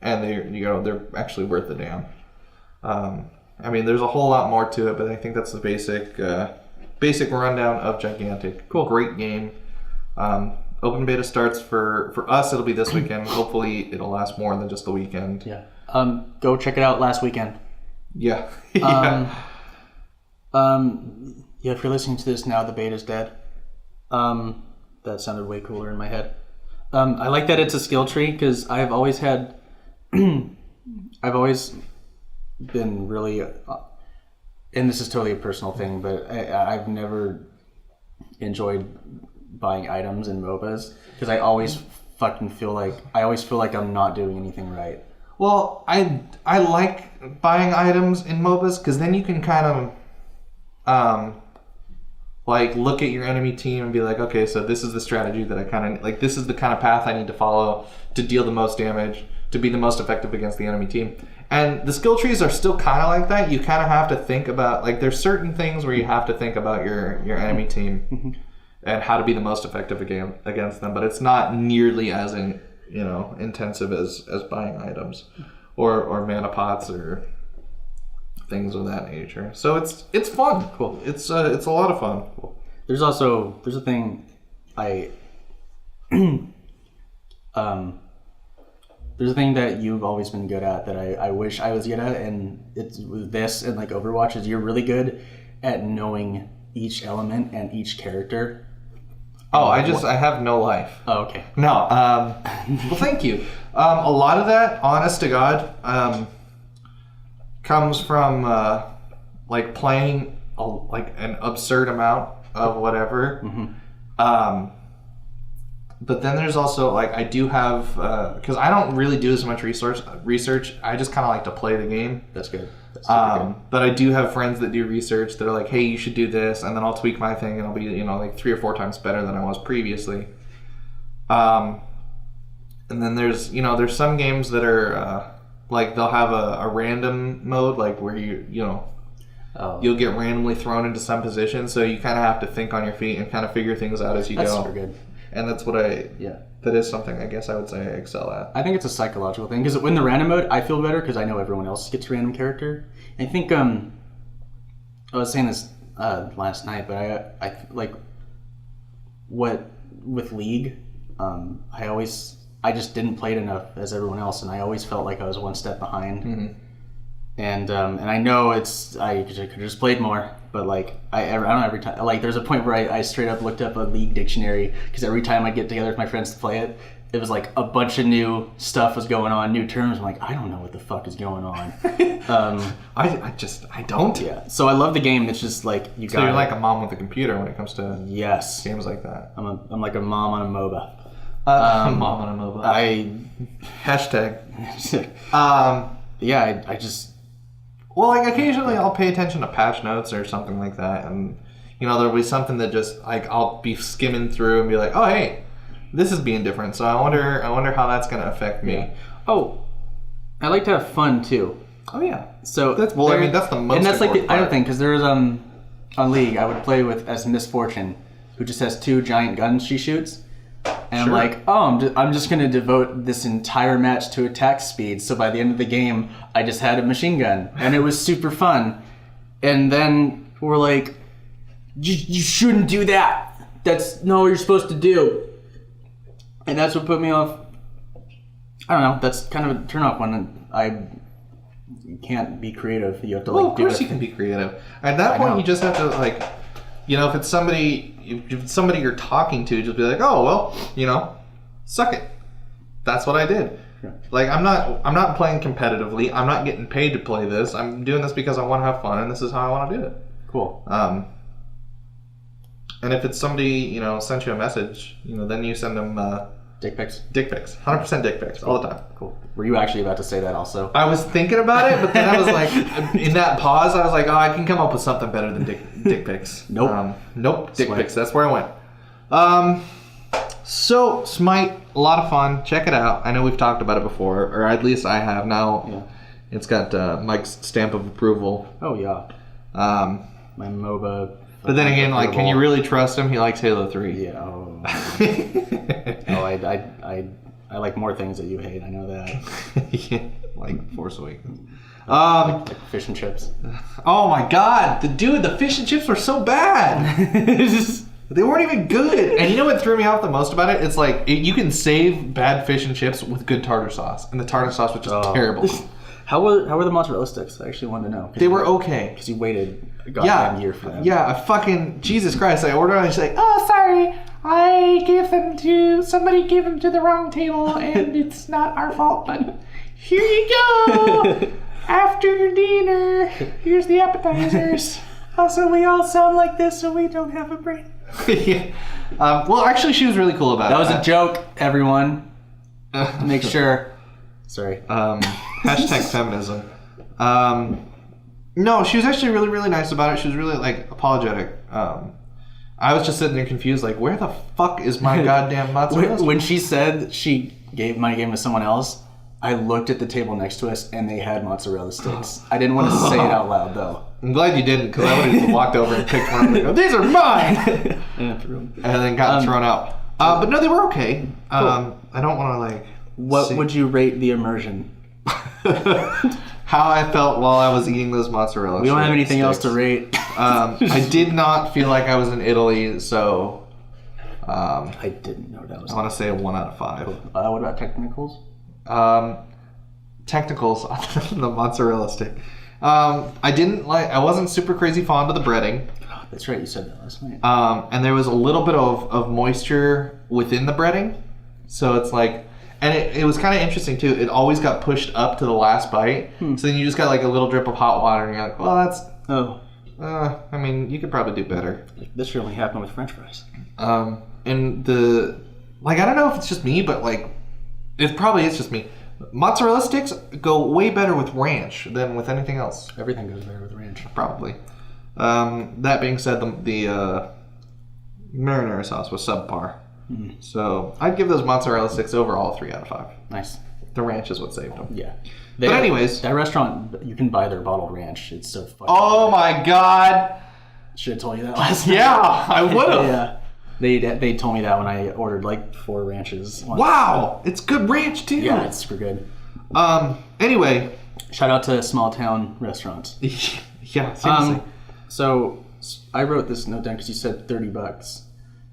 and they're actually worth the damn. I mean, there's a whole lot more to it, but I think that's the basic rundown of Gigantic. Cool. Great game. Open beta starts for us. It'll be this weekend. Hopefully, it'll last more than just the weekend. Yeah. Go check it out last weekend. Yeah. Yeah. If you're listening to this now, the beta's dead. That sounded way cooler in my head. I like that it's a skill tree, because I've always been really, and this is totally a personal thing, but I've never enjoyed buying items in MOBAs, because I always feel like I'm not doing anything right. Well, I like buying items in MOBAs, because then you can kind of like look at your enemy team and be like, okay, so this is the strategy that I kind of like. This is the kind of path I need to follow to deal the most damage, to be the most effective against the enemy team. And the skill trees are still kind of like that. You kind of have to think about, like, there's certain things where you have to think about your enemy team and how to be the most effective against them. But it's not nearly as intensive as buying items or mana pots or things of that nature. So it's fun. Cool. It's a lot of fun. Cool. There's a thing there's a thing that you've always been good at that I wish I was good at, and it's with this and like Overwatch, is you're really good at knowing each element and each character. Oh, I have no life. Oh, okay. No. Well, thank you. A lot of that, honest to God, comes from like playing like an absurd amount of whatever. But then there's also, like, I do have, because I don't really do as much research. I just kind of like to play the game. That's good. That's good. But I do have friends that do research that are like, hey, you should do this, and then I'll tweak my thing, and I'll be, like 3 or 4 times better than I was previously. And then there's some games that are, like, they'll have a random mode, like, where you'll get randomly thrown into some position, so you kind of have to think on your feet and kind of figure things out as you go. That's super good. and that's what that is something I guess I would say I excel at. I think it's a psychological thing because in the random mode, I feel better because I know everyone else gets a random character. And I think I was saying this last night, but I like what with League, I just didn't play it enough as everyone else, and I always felt like I was one step behind. Mm-hmm. And I know I could have just played more, but like I don't know, every time, like there's a point where I straight up looked up a League dictionary because every time I get together with my friends to play it, it was like a bunch of new stuff was going on, new terms. I'm like, I don't know what the fuck is going on. I don't. Yeah. So I love the game. It's just like So you're like a mom with a computer when it comes to yes games like that. I'm like a mom on a MOBA. Mom on a MOBA. Hashtag. Yeah. I just. Well, like occasionally I'll pay attention to patch notes or something like that, and there'll be something that just like I'll be skimming through and be like, oh hey, this is being different. So I wonder how that's gonna affect me. Yeah. Oh, I like to have fun too. Oh yeah. So that's the most. And that's like the part. other thing because there's on League I would play with as Misfortune, who just has 2 giant guns she shoots. And I'm like, I'm just going to devote this entire match to attack speed. So by the end of the game, I just had a machine gun. And it was super fun. And then we're like, you shouldn't do that. That's not what you're supposed to do. And that's what put me off. I don't know. That's kind of a turn off when you can't be creative. You have to of course you can be creative. At that point, you just have to like, if it's somebody you're talking to, just be like, oh well, suck it. That's what I did. Yeah. Like I'm not playing competitively. I'm not getting paid to play this. I'm doing this because I want to have fun, and this is how I want to do it. Cool. And if it's somebody sent you a message, then you send them dick pics. Dick pics. 100% dick pics all the time. Cool. Were you actually about to say that also? I was thinking about it, but then I was like, in that pause, I was like, oh, I can come up with something better than dick pics. Nope. Nope. Dick pics. That's where I went. So Smite, a lot of fun. Check it out. I know we've talked about it before, or at least I have. Now it's got Mike's stamp of approval. Oh yeah. My MOBA. But then again, like, can you really trust him? He likes Halo 3. Yeah. Oh. I like more things that you hate. I know that. Yeah, like Force Awakens. Like fish and chips. Oh my god, the fish and chips were so bad. They weren't even good. And you know what threw me off the most about it? It's like you can save bad fish and chips with good tartar sauce, and the tartar sauce was just terrible. How were the mozzarella sticks? I actually wanted to know. They were okay because you waited a goddamn year for them. Yeah, I fucking Jesus Christ! I ordered, and she's like, "Oh, sorry, I gave them to somebody. Gave them to the wrong table, and it's not our fault. But here you go. After dinner, here's the appetizers. Also, we all sound like this, so we don't have a brain." Yeah. Well, actually, she was really cool about it. That was a joke, everyone. Make sure. Sorry. Hashtag feminism. No, she was actually really, really nice about it. She was really, like, apologetic. I was just sitting there confused, like, where the fuck is my goddamn mozzarella? When she said she gave my game to someone else, I looked at the table next to us, and they had mozzarella sticks. I didn't want to say it out loud, though. I'm glad you didn't, because I would have just walked over and picked one up and go, these are mine! And then got thrown out. But no, they were okay. Cool. I don't want to, like... What would you rate the immersion? How I felt while I was eating those mozzarella. We don't have anything else to rate. I did not feel like I was in Italy, so I didn't know that was. I want to say a 1 out of 5. Cool. What about technicals? Technicals on the mozzarella stick. I wasn't super crazy fond of the breading. Oh, that's right, you said that last night. And there was a little bit of moisture within the breading, so it's like. And it was kind of interesting, too. It always got pushed up to the last bite. So then you just got like a little drip of hot water, and you're like, well, that's... Oh. I mean, you could probably do better. This should only happen with French fries. And the... Like, I don't know if it's just me, but like... It probably is just me. Mozzarella sticks go way better with ranch than with anything else. Everything goes better with ranch. Probably. That being said, the marinara sauce was subpar. Mm-hmm. So I'd give those mozzarella sticks overall 3 out of 5. Nice. The ranch is what saved them. Yeah. But anyways, that restaurant, you can buy their bottled ranch. It's so fucking Oh my god! Should have told you that last night. Yeah, I would have. Yeah. They told me that when I ordered like 4 ranches. Once. Wow, it's good ranch too. Yeah, it's super good. Anyway, shout out to small town restaurants. Yeah, seriously. So I wrote this note down because you said $30.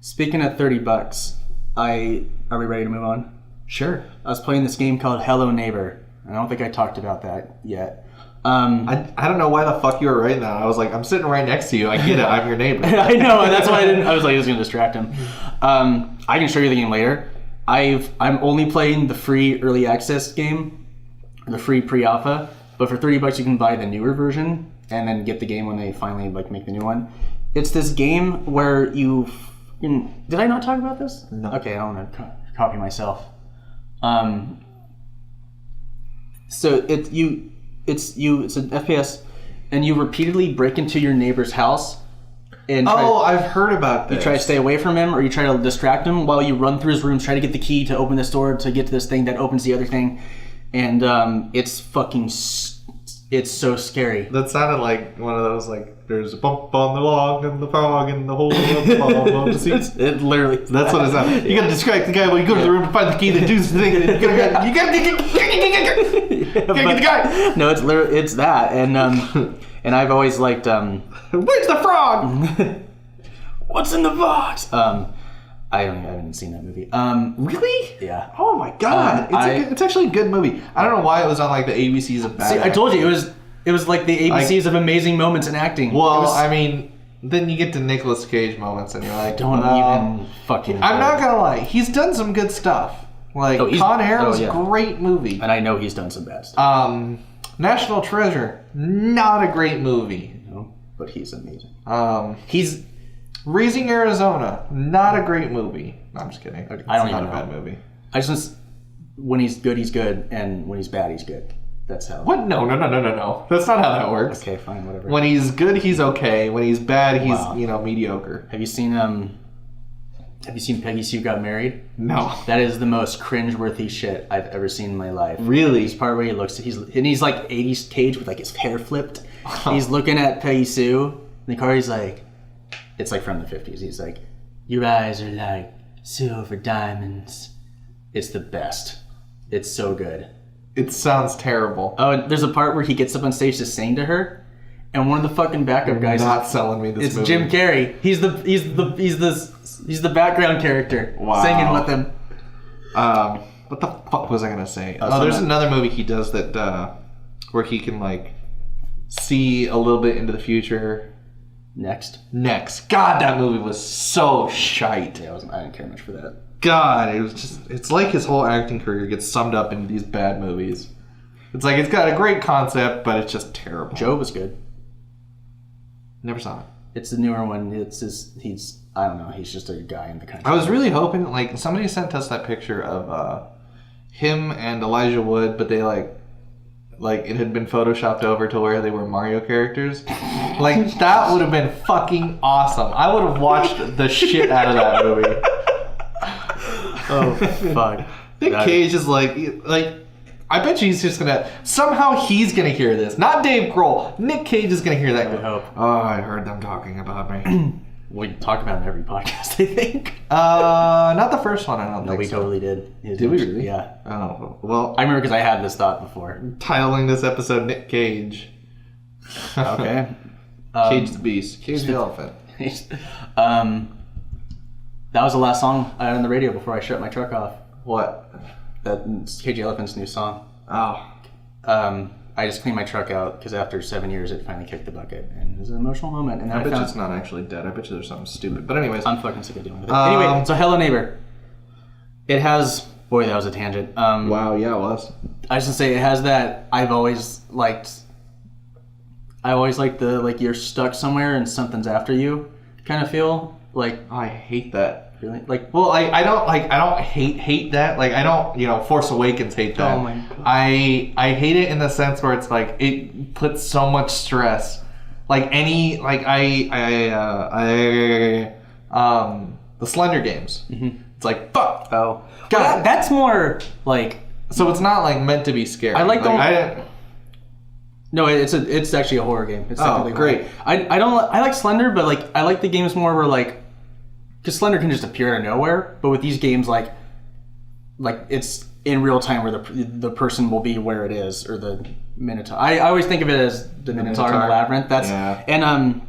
Speaking of $30, are we ready to move on? Sure. I was playing this game called Hello Neighbor. I don't think I talked about that yet. I don't know why the fuck you were writing that. I was like, I'm sitting right next to you. I get it. I'm your neighbor. I know. That's why I didn't. I was like, I was going to distract him. I can show you the game later. I'm only playing the free early access game, the free pre-alpha. But for $30, you can buy the newer version and then get the game when they finally like make the new one. It's this game where you. Did I not talk about this? No. Okay, I don't want to copy myself. So it's an FPS, and you repeatedly break into your neighbor's house. And I've heard about this. You try to stay away from him, or you try to distract him while you run through his rooms, try to get the key to open this door to get to this thing that opens the other thing, and it's fucking. It's so scary. That sounded like one of those like there's a bump on the log and the frog and the hole of the log on the seat. It literally. That's what it sounds. You gotta distract the guy when you go to the room to find the key that does the thing. You gotta get the guy. No, it's literally it's that, and I've always liked Where's the frog? What's in the box? I haven't seen that movie. Really? Yeah. Oh my god! It's actually a good movie. I don't know why it was on like the ABCs of bad. See, I told you it was like the ABCs of amazing moments in acting. Well, I mean, then you get to Nicolas Cage moments, and you're like, don't even fucking. I'm not gonna lie, he's done some good stuff. Like Con Air was a great movie, and I know he's done some bad stuff. National Treasure, not a great movie. No, but he's amazing. He's Raising Arizona, not a great movie. No, I'm just kidding. It's I don't not even a know. bad movie. I just when he's good, and when he's bad, he's good. That's how. What? No. That's not how that works. Okay, fine, whatever. When he's good, he's okay. When he's bad, he's mediocre. Have you seen Peggy Sue Got Married? No. That is the most cringeworthy shit I've ever seen in my life. Really? This part where he looks, he's like 80s Cage with like his hair flipped. He's looking at Peggy Sue in the car. He's like, it's like from the 50s. He's like, your eyes are like silver diamonds. It's the best. It's so good. It sounds terrible. Oh, and there's a part where he gets up on stage to sing to her, and one of the fucking backup guys. Not selling me this movie. It's Jim Carrey. He's the background character singing with him. What the fuck was I gonna say? There's another movie he does that where he can like see a little bit into the future. Next. God, that movie was so shite. Yeah, I didn't care much for that. God, it's like his whole acting career gets summed up into these bad movies. It's like it's got a great concept, but it's just terrible. Joe was good. Never saw it. It's the newer one. I don't know, he's just a guy in the country. I was really hoping, like, somebody sent us that picture of him and Elijah Wood, but they like it had been photoshopped over to where they were Mario characters. Like, that would have been fucking awesome. I would have watched the shit out of that movie. Oh, fuck. Nick Cage is like, I bet you he's just gonna, somehow he's gonna hear this. Not Dave Grohl. Nick Cage is gonna hear that. I would hope. Oh, I heard them talking about me. We talk about it in every podcast, I think. Not the first one, I don't think. No, we so. totally did. Did we really? Yeah. Oh, well. I remember because I had this thought before. Titling this episode Nick Cage. Okay. Cage the Beast. Cage the Elephant. That was the last song I had on the radio before I shut my truck off. What? That's Cage the Elephant's new song. Oh. I just cleaned my truck out because after 7 years it finally kicked the bucket, and it was an emotional moment. And I bet you it's not actually dead. I bet you there's something stupid. But anyways. I'm fucking sick of dealing with it. Anyway, so Hello Neighbor. It has... Boy, that was a tangent. Wow, yeah, it was. I was going to say, it has that... I always liked the, like, you're stuck somewhere and something's after you kind of feel. Like... Oh, I hate that. Really? Like... Well, I don't hate that. Like, I don't, Force Awakens hate that. Oh my God. I hate it in the sense where it's like, it puts so much stress. Like, the Slender games. Mm-hmm. It's like, fuck. Oh. God. Well, that's more, like... So it's not, like, meant to be scary. I like the... No, it's actually a horror game. It's great. I like Slender, but, like, I like the games more where, like, because Slender can just appear out of nowhere, but with these games, like it's in real time where the person will be where it is, or the Minotaur. I always think of it as the Minotaur in the Labyrinth. That's and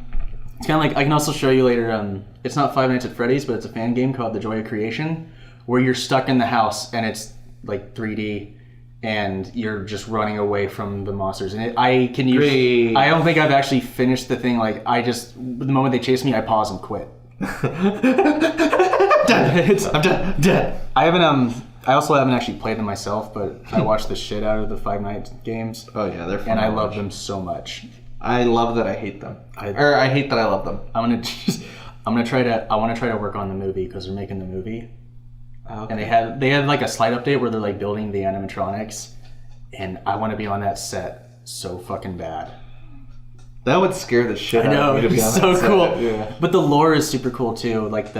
it's kind of like, I can also show you later. It's not Five Nights at Freddy's, but it's a fan game called The Joy of Creation, where you're stuck in the house and it's like 3D, and you're just running away from the monsters. And I don't think I've actually finished the thing. Like the moment they chase me, I pause and quit. I'm dead. I haven't. I also haven't actually played them myself, but I watched the shit out of the Five Nights games. Oh yeah, they're fun. And I love them so much. I love that I hate them. I hate that I love them. I want to try to work on the movie, because they're making the movie. Okay. And they had like a slight update where they're like building the animatronics, and I want to be on that set so fucking bad. That would scare the shit out of me to be on that so set. cool. Yeah. But the lore is super cool too. Like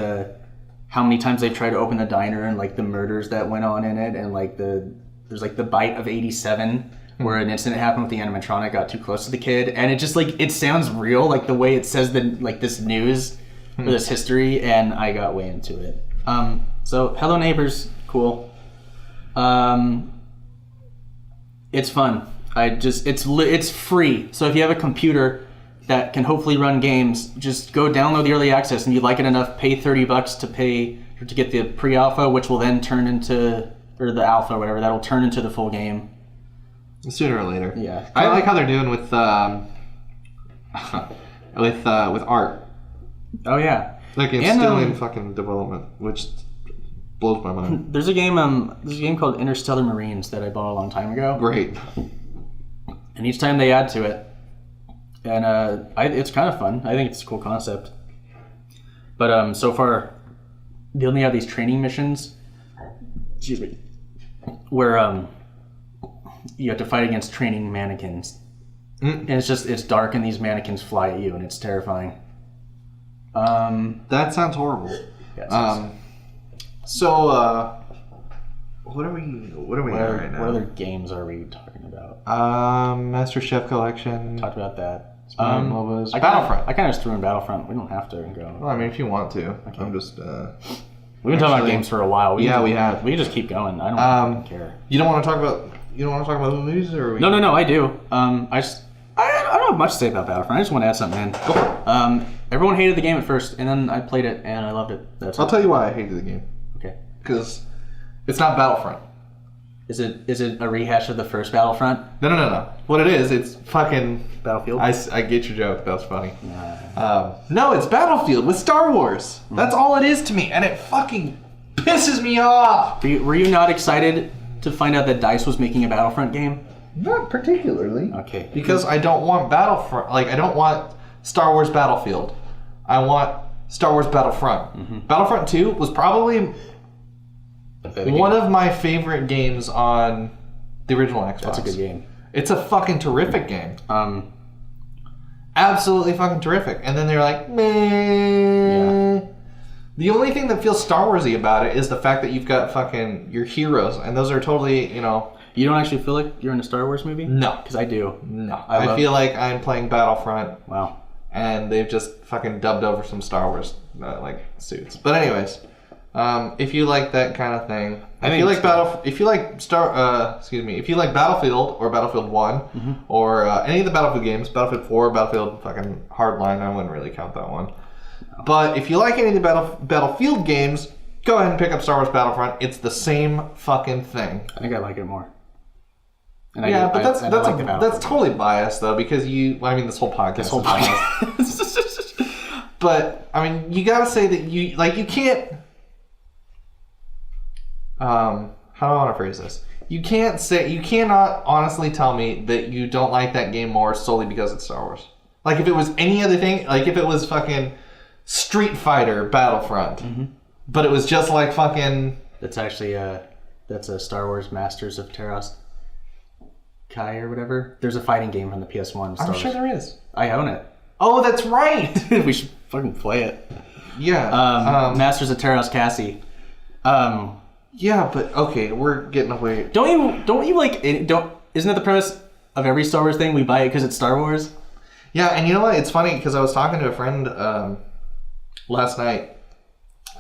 how many times they've tried to open the diner, and like the murders that went on in it, and like there's like the bite of 87 where an incident happened with the animatronic got too close to the kid, and it just like it sounds real, like the way it says this news or this history, and I got way into it. So Hello Neighbors, cool. It's fun. It's free. So if you have a computer that can hopefully run games, just go download the early access, and you like it enough, pay $30 to get the pre-alpha, which will then turn into, or the alpha or whatever, that'll turn into the full game. Sooner or later. Yeah. I like how they're doing with art. Oh yeah. Like it's still in fucking development, which blows my mind. There's a game called Interstellar Marines that I bought a long time ago. Great. And each time they add to it, and it's kind of fun. I think it's a cool concept. But so far, they only have these training missions. Excuse me. Where you have to fight against training mannequins, and it's dark, and these mannequins fly at you, and it's terrifying. That sounds horrible. Yeah, so what are we at right now? What other games are we talking about? Master Chef Collection. Talked about that. MOBAs. Battlefront. I kind of just threw in Battlefront. We don't have to go. Well, I mean, if you want to. Okay. I'm just. We've been talking about games for a while. We have. We can just keep going. I don't care. You don't want to talk about the movies, or No. I do. I don't have much to say about Battlefront. I just want to add something in. Go for it. Everyone hated the game at first, and then I played it and I loved it. I'll tell you why I hated the game. Okay. Because it's not Battlefront. Is it a rehash of the first Battlefront? No. What it is, it's fucking Battlefield. I get your joke. That was funny. No, it's Battlefield with Star Wars. That's all it is to me, and it fucking pisses me off. Were you not excited to find out that DICE was making a Battlefront game? Not particularly. Okay. Because I don't want Battlefront. Like, I don't want Star Wars Battlefield. I want Star Wars Battlefront. Mm-hmm. Battlefront 2 was probably one of my favorite games on the original Xbox. That's a good game. It's a fucking terrific game. Absolutely fucking terrific. And then they're like, meh. Yeah. The only thing that feels Star Warsy about it is the fact that you've got fucking your heroes, and those are totally, You don't actually feel like you're in a Star Wars movie? No. Because I do. No. I feel like I'm playing Battlefront. Wow. And they've just fucking dubbed over some Star Wars suits. But anyways, if you like that kind of thing, if you like Battlefield or Battlefield 1 or any of the Battlefield games, Battlefield 4, Battlefield fucking Hardline, I wouldn't really count that one. No. But if you like any of the Battlefield games, go ahead and pick up Star Wars Battlefront. It's the same fucking thing. I think I like it more. And that's totally biased though, because this whole podcast is biased. But I mean, you gotta say that you can't. How do I want to phrase this? You cannot honestly tell me that you don't like that game more solely because it's Star Wars. Like if it was any other thing, like if it was fucking Street Fighter Battlefront, but it was just like fucking. That's actually that's a Star Wars Masters of Terras Kai or whatever. There's a fighting game from the PS1. I'm sure there is. I own it. Oh, that's right. We should fucking play it. Yeah. Masters of Terras Cassie. Yeah, but okay, we're getting away. Isn't that the premise of every Star Wars thing? We buy it because it's Star Wars? Yeah, and you know what? It's funny because I was talking to a friend last night,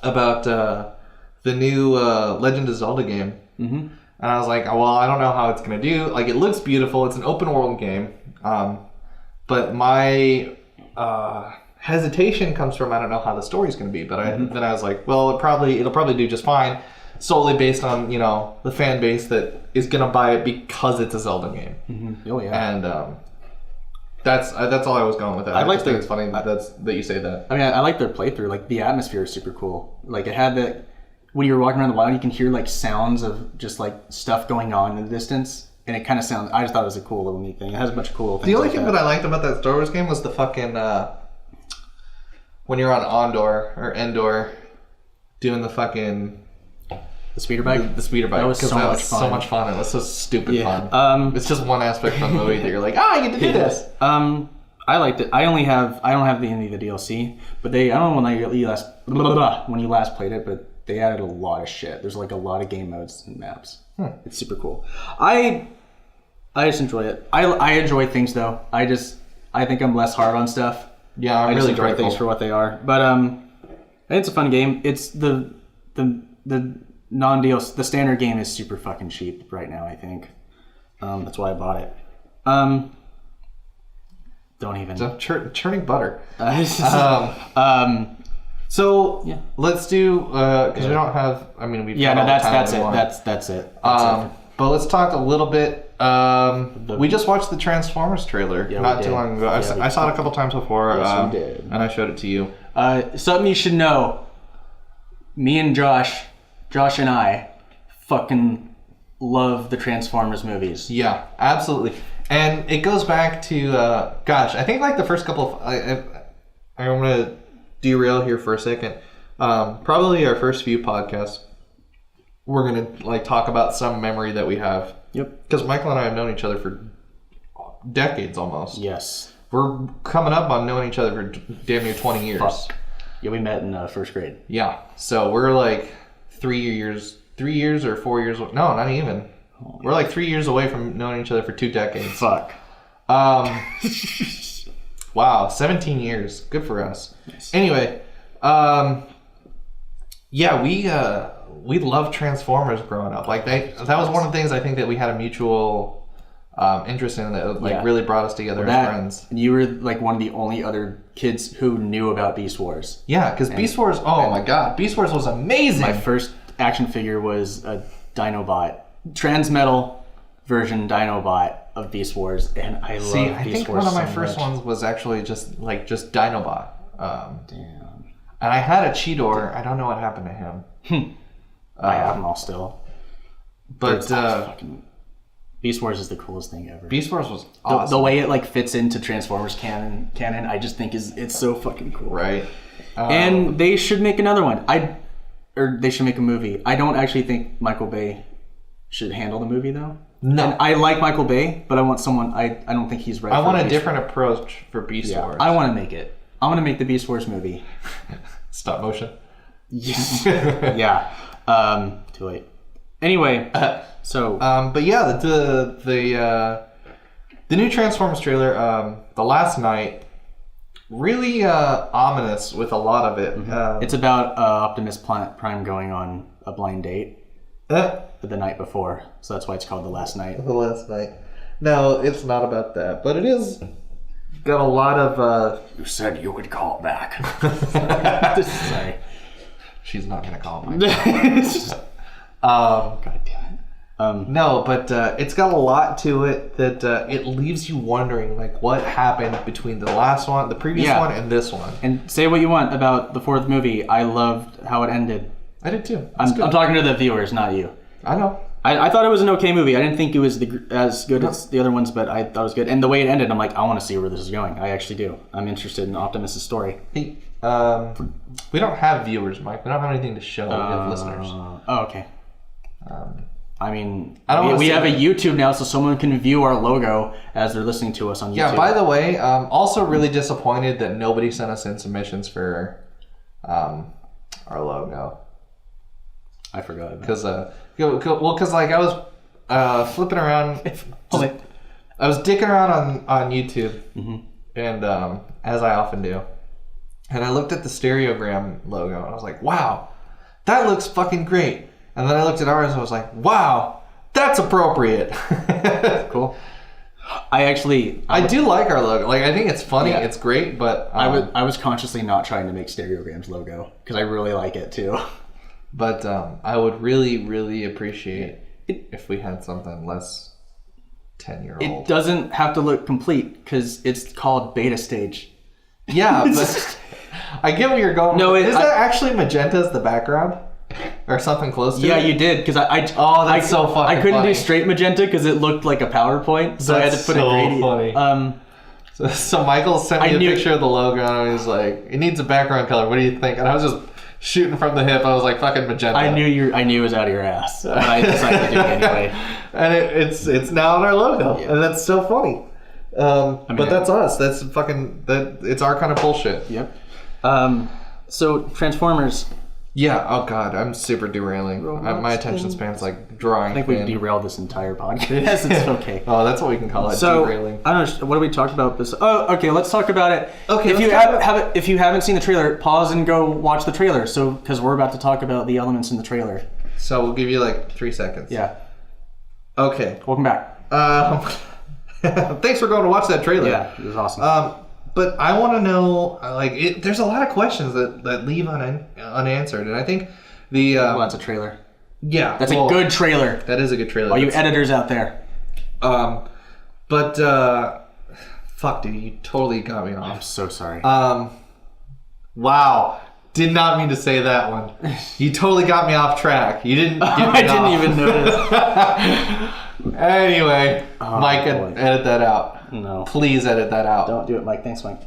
about the new Legend of Zelda game. Mm-hmm. And I was like, well, I don't know how it's going to do. Like, it looks beautiful. It's an open world game. But my hesitation comes from I don't know how the story's going to be. But then I was like, well, it'll probably do just fine, solely based on, you know, the fan base that is going to buy it because it's a Zelda game. Mm-hmm. Oh, yeah. And that's all I was going with that. I just think it's funny that you say that. I mean, I like their playthrough. Like, the atmosphere is super cool. Like, it had that... When you were walking around the wild, you can hear, like, sounds of just, like, stuff going on in the distance. And it kind of sounds... I just thought it was a cool little neat thing. It has a bunch of cool things. The only thing that I liked about that Star Wars game was the fucking... when you're on Endor, doing the fucking... The speeder bike? The speeder bike. That was so much fun. It was so stupid fun. It's just one aspect from the movie that you're like, I get to do this. I liked it. I don't have any of the DLC, but I don't know when you last played it, but they added a lot of shit. There's like a lot of game modes and maps. It's super cool. I just enjoy it. I enjoy things though. I think I'm less hard on stuff. Yeah, I really really enjoy things for what they are. But it's a fun game. It's the non-DLC. The standard game is super fucking cheap right now, I think. That's why I bought it. Don't even. So churning butter. So yeah. Let's do because we don't have. I mean, we. Yeah, no, that's it. That's it. But let's talk a little bit. We just watched the Transformers trailer not too long ago. I saw it a couple times before. Yes, we did. And I showed it to you. Something you should know. Me and Josh and I, fucking love the Transformers movies. Yeah, absolutely. And it goes back to, I think like the first couple of... I'm going to derail here for a second. Probably our first few podcasts, we're going to like talk about some memory that we have. Yep. Because Michael and I have known each other for decades almost. Yes. We're coming up on knowing each other for damn near 20 years. Fuck. Yeah, we met in first grade. Yeah. So we're like 3 years or 4 years... No, not even. We're like 3 years away from knowing each other for 2 decades. Fuck. Wow, 17 years. Good for us. Nice. Anyway, yeah, we loved Transformers growing up. Like that was one of the things I think that we had a mutual interest in that really brought us together as friends. And you were like one of the only other kids who knew about Beast Wars. Yeah, because Beast Wars. Oh my god, Beast Wars was amazing. My first action figure was a Dinobot. Transmetal version Dinobot of Beast Wars, and I love Beast Wars. I think one of my first ones was actually just Dinobot. Damn. And I had a Cheetor. I don't know what happened to him. I have them all still. But Beast Wars is the coolest thing ever. Beast Wars was awesome. The way it fits into Transformers canon, I just think it's so fucking cool. Right. And they should make another one. Or they should make a movie. I don't actually think Michael Bay should handle the movie though. No. And I like Michael Bay, but I want someone I don't think he's right. I want a different approach for Beast Wars. I want to make it. I want to make the Beast Wars movie. Stop motion. Yes. Yeah. Too late. Anyway, but yeah, the new Transformers trailer, the last night, really ominous with a lot of it. Mm-hmm. It's about Optimus Prime going on a blind date the night before, so that's why it's called The Last Night. The Last Night. No, it's not about that, but it is got a lot of... You said you would call back. Sorry. She's not going to call back. God damn it. No, but it's got a lot to it that it leaves you wondering, like, what happened between the last one, the previous one, and this one. And say what you want about the fourth movie. I loved how it ended. I did too. I'm talking to the viewers, not you. I know. I thought it was an okay movie. I didn't think it was as good as the other ones, but I thought it was good. And the way it ended, I'm like, I want to see where this is going. I actually do. I'm interested in Optimus' story. Hey, we don't have viewers, Mike. We don't have anything to show. We have listeners. Oh, okay. I mean, we have a YouTube now, so someone can view our logo as they're listening to us on YouTube. Yeah, by the way, also really disappointed that nobody sent us in submissions for our logo. I forgot. Because, like, I was flipping around. I was dicking around on YouTube, and as I often do. And I looked at the Stereogram logo, and I was like, wow, that looks fucking great. And then I looked at ours and I was like, wow, that's appropriate. Cool. I do like our logo. Like, I think it's funny. It's great, but I was consciously not trying to make Stereogram's logo because I really like it too. But I would really, really appreciate if we had something less 10-year-old. It doesn't have to look complete because it's called beta stage. Yeah, but I get where you're going. No, is that actually magenta as the background? Or something close to it? Yeah, you did, because so fucking I couldn't funny. do straight magenta because it looked like a PowerPoint, so I had to put a gradient. Funny. So Michael sent me a picture of the logo, and he was like, it needs a background color. What do you think? And I was just shooting from the hip. I was like, fucking magenta. I knew it was out of your ass, but I decided to do it anyway. And it's now on our logo, and that's so funny. But that's us. That's fucking... It's our kind of bullshit. Yep. So, Transformers... Yeah, oh god, I'm super derailing. My attention span's like drawing. I think we've derailed this entire podcast. Yes, it's okay. Oh, that's what we can call it, derailing. I don't know, what do we talk about this? Oh, okay, let's talk about it. Okay, if you haven't seen the trailer, pause and go watch the trailer. So, because we're about to talk about the elements in the trailer. So we'll give you like 3 seconds. Yeah. Okay. Welcome back. Thanks for going to watch that trailer. Yeah, it was awesome. But I want to know, like, there's a lot of questions that leave unanswered, and I think well, that's a trailer. Yeah, that's a good trailer. That is a good trailer. All you editors out there. But fuck, dude, you totally got me off. I'm so sorry. Wow, did not mean to say that one. You totally got me off track. You didn't. I didn't even notice. Anyway, Mike, edit that out. No. Please edit that out. Don't do it, Mike. Thanks, Mike.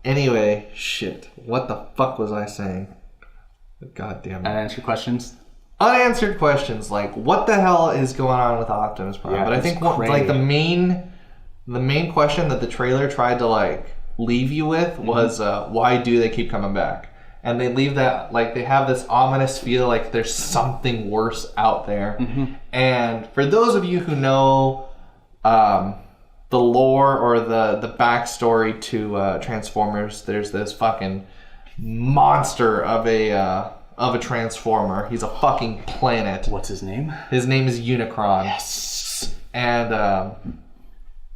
Anyway, shit. What the fuck was I saying? God damn it. Unanswered questions? Unanswered questions. Like, what the hell is going on with Optimus Prime? Yeah, but I think like the main question that the trailer tried to like leave you with was why do they keep coming back? And they leave that, like, they have this ominous feel like there's something worse out there. Mm-hmm. And for those of you who know the lore or the backstory to Transformers, there's this fucking monster of a Transformer. He's a fucking planet. What's his name? His name is Unicron. Yes. And,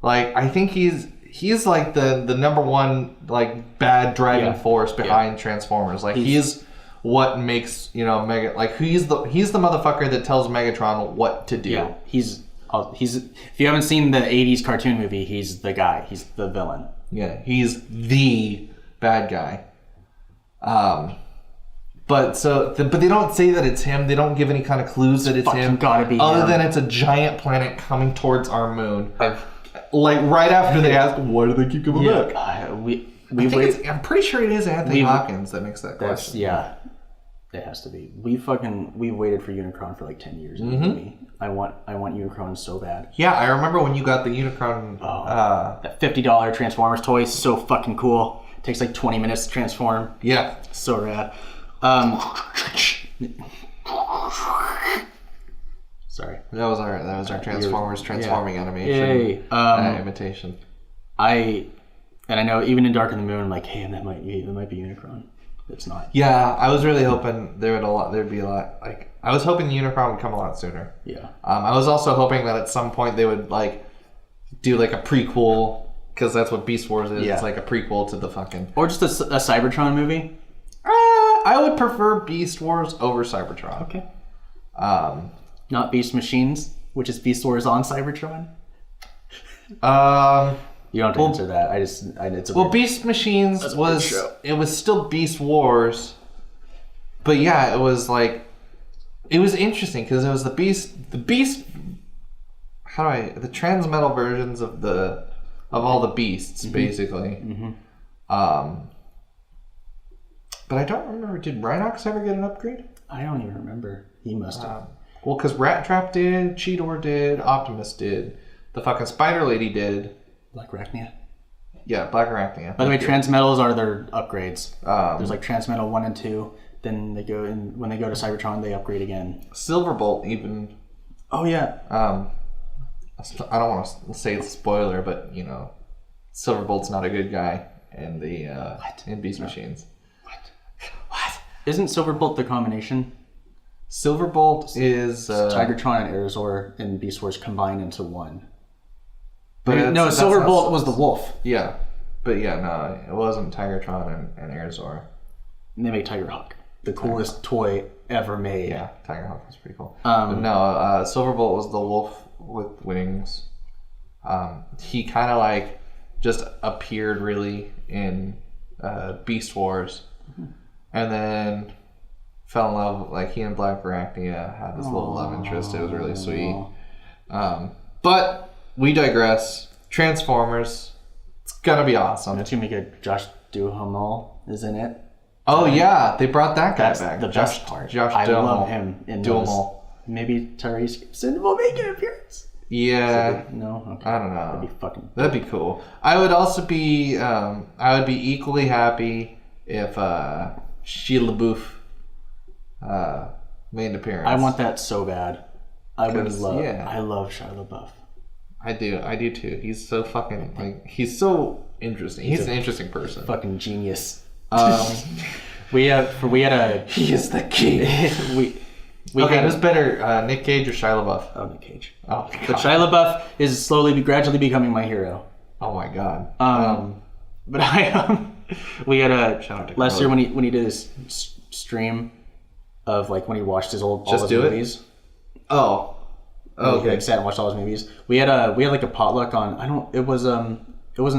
like, I think he's like the number one like bad driving force behind Transformers. Like he's what makes Mega, like he's the motherfucker that tells Megatron what to do. Yeah, he's if you haven't seen the 80s cartoon movie, he's the guy. He's the villain. Yeah, he's the bad guy. But they don't say that it's him. They don't give any kind of clues that it's him. Gotta be other him. than it's a giant planet coming towards our moon. Like right after they ask, why do they keep coming back? I'm pretty sure it is Anthony Hopkins that makes that question. Yeah, it has to be. We waited for Unicron for like 10 years in the movie. I want Unicron so bad. Yeah, I remember when you got the Unicron. That $50 Transformers toy is so fucking cool. It takes like 20 minutes to transform. Yeah, so rad. Sorry. That was our Transformers transforming animation. Yay. Imitation. I know even in Dark of the Moon, I'm like, hey, that might be Unicron. It's not. Yeah, I was really hoping there'd be a lot. Like, I was hoping Unicron would come a lot sooner. Yeah. I was also hoping that at some point they would like do like a prequel, because that's what Beast Wars is. Yeah. It's like a prequel to the fucking. Or just a Cybertron movie. I would prefer Beast Wars over Cybertron. Okay. Not Beast Machines, which is Beast Wars on Cybertron. You don't have to answer that. Beast Machines was still Beast Wars, but yeah, it was interesting because it was the transmetal versions of all the beasts basically. Mm-hmm. But I don't remember. Did Rhinox ever get an upgrade? I don't even remember. He must have. Well, because Rat Trap did, Cheetor did, Optimus did, the fucking Spider Lady did. Black Arachnia? Yeah, Black Arachnia. By the way, Transmetals are their upgrades. There's like Transmetal 1 and 2. Then when they go to Cybertron, they upgrade again. Silverbolt even. Oh, yeah. I don't want to say it's a spoiler, but, Silverbolt's not a good guy in the in Beast Machines. What? Isn't Silverbolt the combination? Silverbolt is Tigertron and Aerosaur and Beast Wars combined into one. But no, Silverbolt was the wolf. Yeah. But yeah, no, it wasn't Tigertron and Aerosaur. And they made Tigerhawk, the coolest toy ever made. Yeah, Tigerhawk was pretty cool. But no, Silverbolt was the wolf with wings. He kind of like just appeared really in Beast Wars, and then fell in love. Like he and Black Arachnia had this little love interest. It was really sweet. But we digress. Transformers. It's gonna be awesome. Don't you make it? Josh Duhamel is in it. Oh yeah, they brought that guy That's back. the best part. Josh I Duhamel. love him in those. Maybe Tyrese Gibson will make an appearance. Yeah. No, okay. I don't know. That'd be fucking. That'd be cool. I would also be. I would be equally happy if Shia LaBeouf made an appearance. I want that so bad. I would love. Yeah. I love Shia LaBeouf. I do too. He's so fucking like. He's so interesting. He's an interesting person. Fucking genius. We had a. He is the king. we okay, had who's better, Nick Cage or Shia LaBeouf? Oh, Nick Cage. Oh, But Shia LaBeouf is gradually becoming my hero. oh my god. But we had Shout out to last Code. year when he did his stream of like when he watched his all Just his do it? movies. Oh. Oh, okay. Like sat and watched all his movies. We had like a potluck on. It wasn't. Was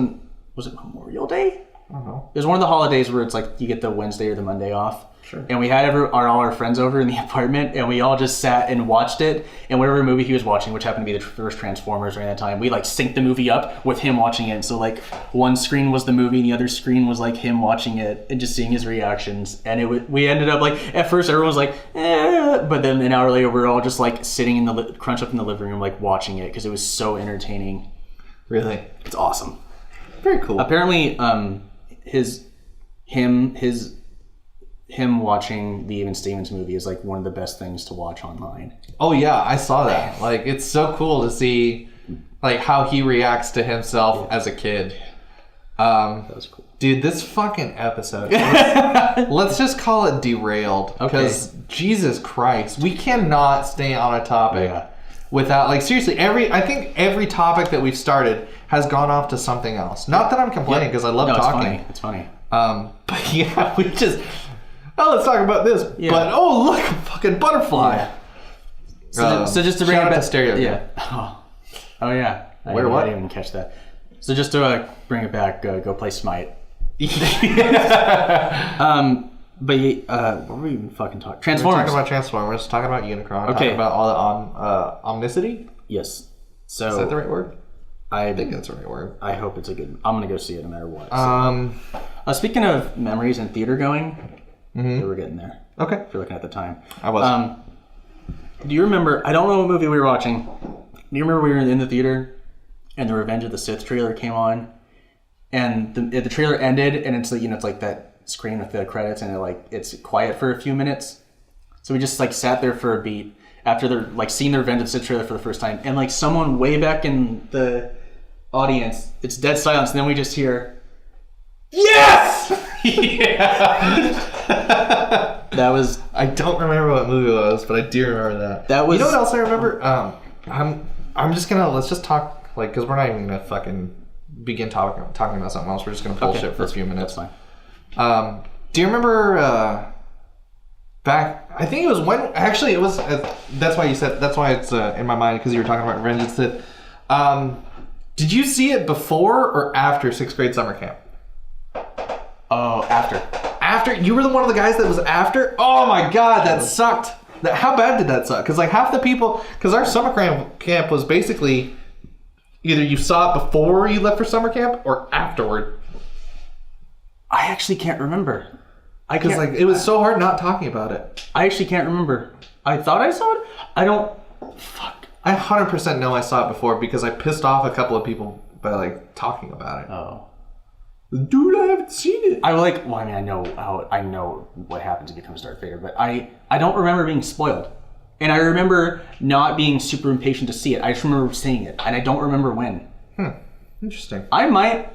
it Memorial Day? I don't know. It was one of the holidays where it's like you get the Wednesday or the Monday off. Sure. And we had all our friends over in the apartment, and we all just sat and watched it. And whatever movie he was watching, which happened to be the first Transformers during that time, we like synced the movie up with him watching it. So like one screen was the movie, and the other screen was like him watching it and just seeing his reactions. And we ended up like at first everyone was like, but then an hour later we're all just like sitting in the crunch up in the living room like watching it because it was so entertaining. Really? It's awesome. Very cool. Apparently, him watching the Even Stevens movie is like one of the best things to watch online. Oh yeah, I saw that. Like it's so cool to see like how he reacts to himself as a kid. That was cool. Dude, this fucking episode. Let's just call it Derailed. Because Jesus Christ, we cannot stay on a topic without like seriously I think every topic that we've started has gone off to something else. Not that I'm complaining because I love talking. It's funny. But yeah, we just let's talk about this. Yeah. But look, a fucking butterfly. Yeah. So just to bring it back, stereo. Yeah. Oh yeah. I didn't even catch that. So just to bring it back, go play Smite. But what were we even fucking talking? Transformers. We're talking about Transformers. Talking about Unicron. Okay. Talking about all the omnicity. Yes. So is that the right word? I think that's the right word. I hope it's a good. I'm gonna go see it no matter what. So. Speaking of memories and theater going, we were getting there. Okay. If you're looking at the time, I was. Do you remember? I don't know what movie we were watching. Do you remember we were in the theater, and the Revenge of the Sith trailer came on, and the trailer ended, and it's like it's like that screen with the credits, and it's quiet for a few minutes. So we just like sat there for a beat after they're like seeing the Revenge of the Sith trailer for the first time, and like someone way back in the audience, it's dead silence, and then we just hear, "Yes!" That was. I don't remember what movie it was, but I do remember that. That was. You know what else I remember? I'm just gonna let's just talk like because we're not even gonna fucking begin talking about something else. We're just gonna bullshit for a few minutes. That's fine. Do you remember back? I think it was when actually it was. That's why you said. That's why it's in my mind because you were talking about Revenge of the Sith. Did you see it before or after 6th grade summer camp? Oh, after. After? You were one of the guys that was after? Oh my god, that sucked. How bad did that suck? Because like half the people, because our summer camp was basically either you saw it before you left for summer camp or afterward. I actually can't remember. Because like it was so hard not talking about it. I actually can't remember. I thought I saw it. I don't. Fuck. I 100% know I saw it before because I pissed off a couple of people by like talking about it. Oh. Dude, I haven't seen it. I mean, I know what happens if you become a Darth Vader, but I don't remember being spoiled, and I remember not being super impatient to see it. I just remember seeing it, and I don't remember when. Interesting. I might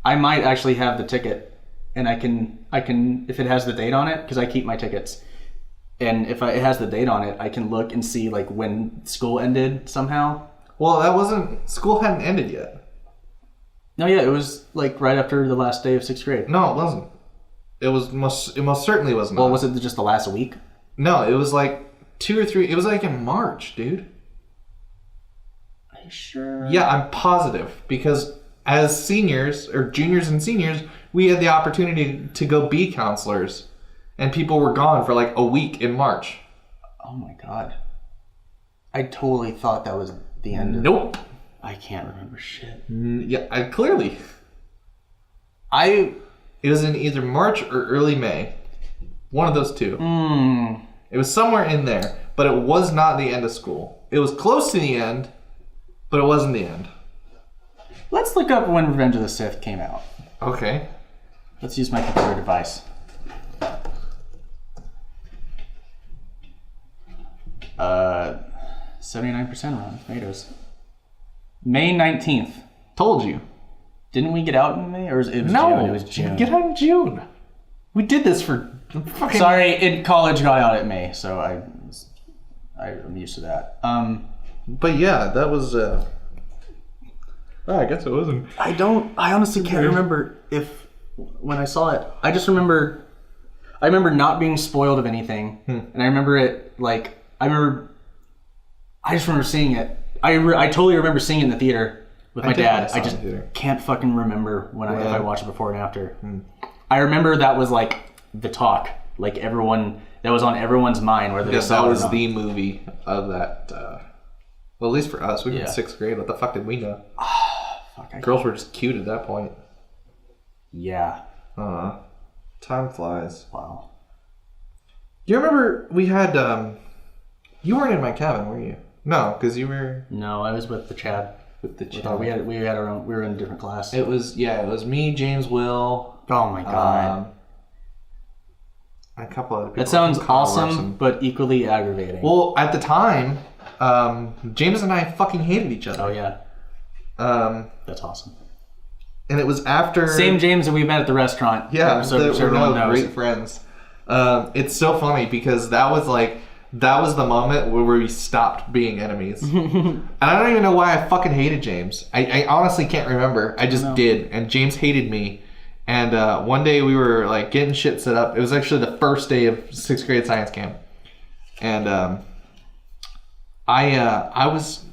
actually have the ticket and I can if it has the date on it, because I keep my tickets, and if it has the date on it, I can look and see like when school ended somehow. Well, that wasn't... School hadn't ended yet. No, yeah, it was like right after the last day of 6th grade. No, it wasn't. It most certainly was not. Well, was it just the last week? No, it was like 2 or 3... It was like in March, dude. Are you sure? Yeah, I'm positive. Because as seniors, or juniors and seniors, we had the opportunity to go be counselors. And people were gone for like a week in March. Oh my god. I totally thought that was the end of... Nope. I can't remember shit. Yeah, clearly. It was in either March or early May. One of those two. It was somewhere in there, but it was not the end of school. It was close to the end, but it wasn't the end. Let's look up when Revenge of the Sith came out. Okay. Let's use my computer device. 79% Rotten Tomatoes. May 19th. Told you. Didn't we get out in May? Or it was No, June? It was June. Get out in June. We did this for fucking... Sorry, in college got out at May, so I'm used to that. But yeah, that was... I guess it wasn't. I honestly can't remember when I saw it. I remember not being spoiled of anything. And I remember it, like, I just remember seeing it. I totally remember seeing it in the theater with my dad. I just can't fucking remember if I watched it before and after. I remember that was like the talk, like everyone, that was on everyone's mind. Whether Yes, that was the movie of that. Well, at least for us, we were in 6th grade. What the fuck did we know? Girls were just cute at that point. Yeah. Time flies. Wow. Do you remember we had... you weren't in my cabin, were you? No, because you were... No, I was with the Chad. With the Chad. We had our own... We were in a different class. It was me, James, Will. Oh my god. A couple other people. That sounds awesome, but equally aggravating. Well, at the time, James and I fucking hated each other. Oh yeah. That's awesome. And it was after... Same James that we met at the restaurant. Yeah, so everyone knows. Great friends. It's so funny because that was the moment where we stopped being enemies. And I don't even know why I fucking hated James. I honestly can't remember. I just did. And James hated me. And one day we were like getting shit set up. It was actually the first day of 6th grade science camp. And I was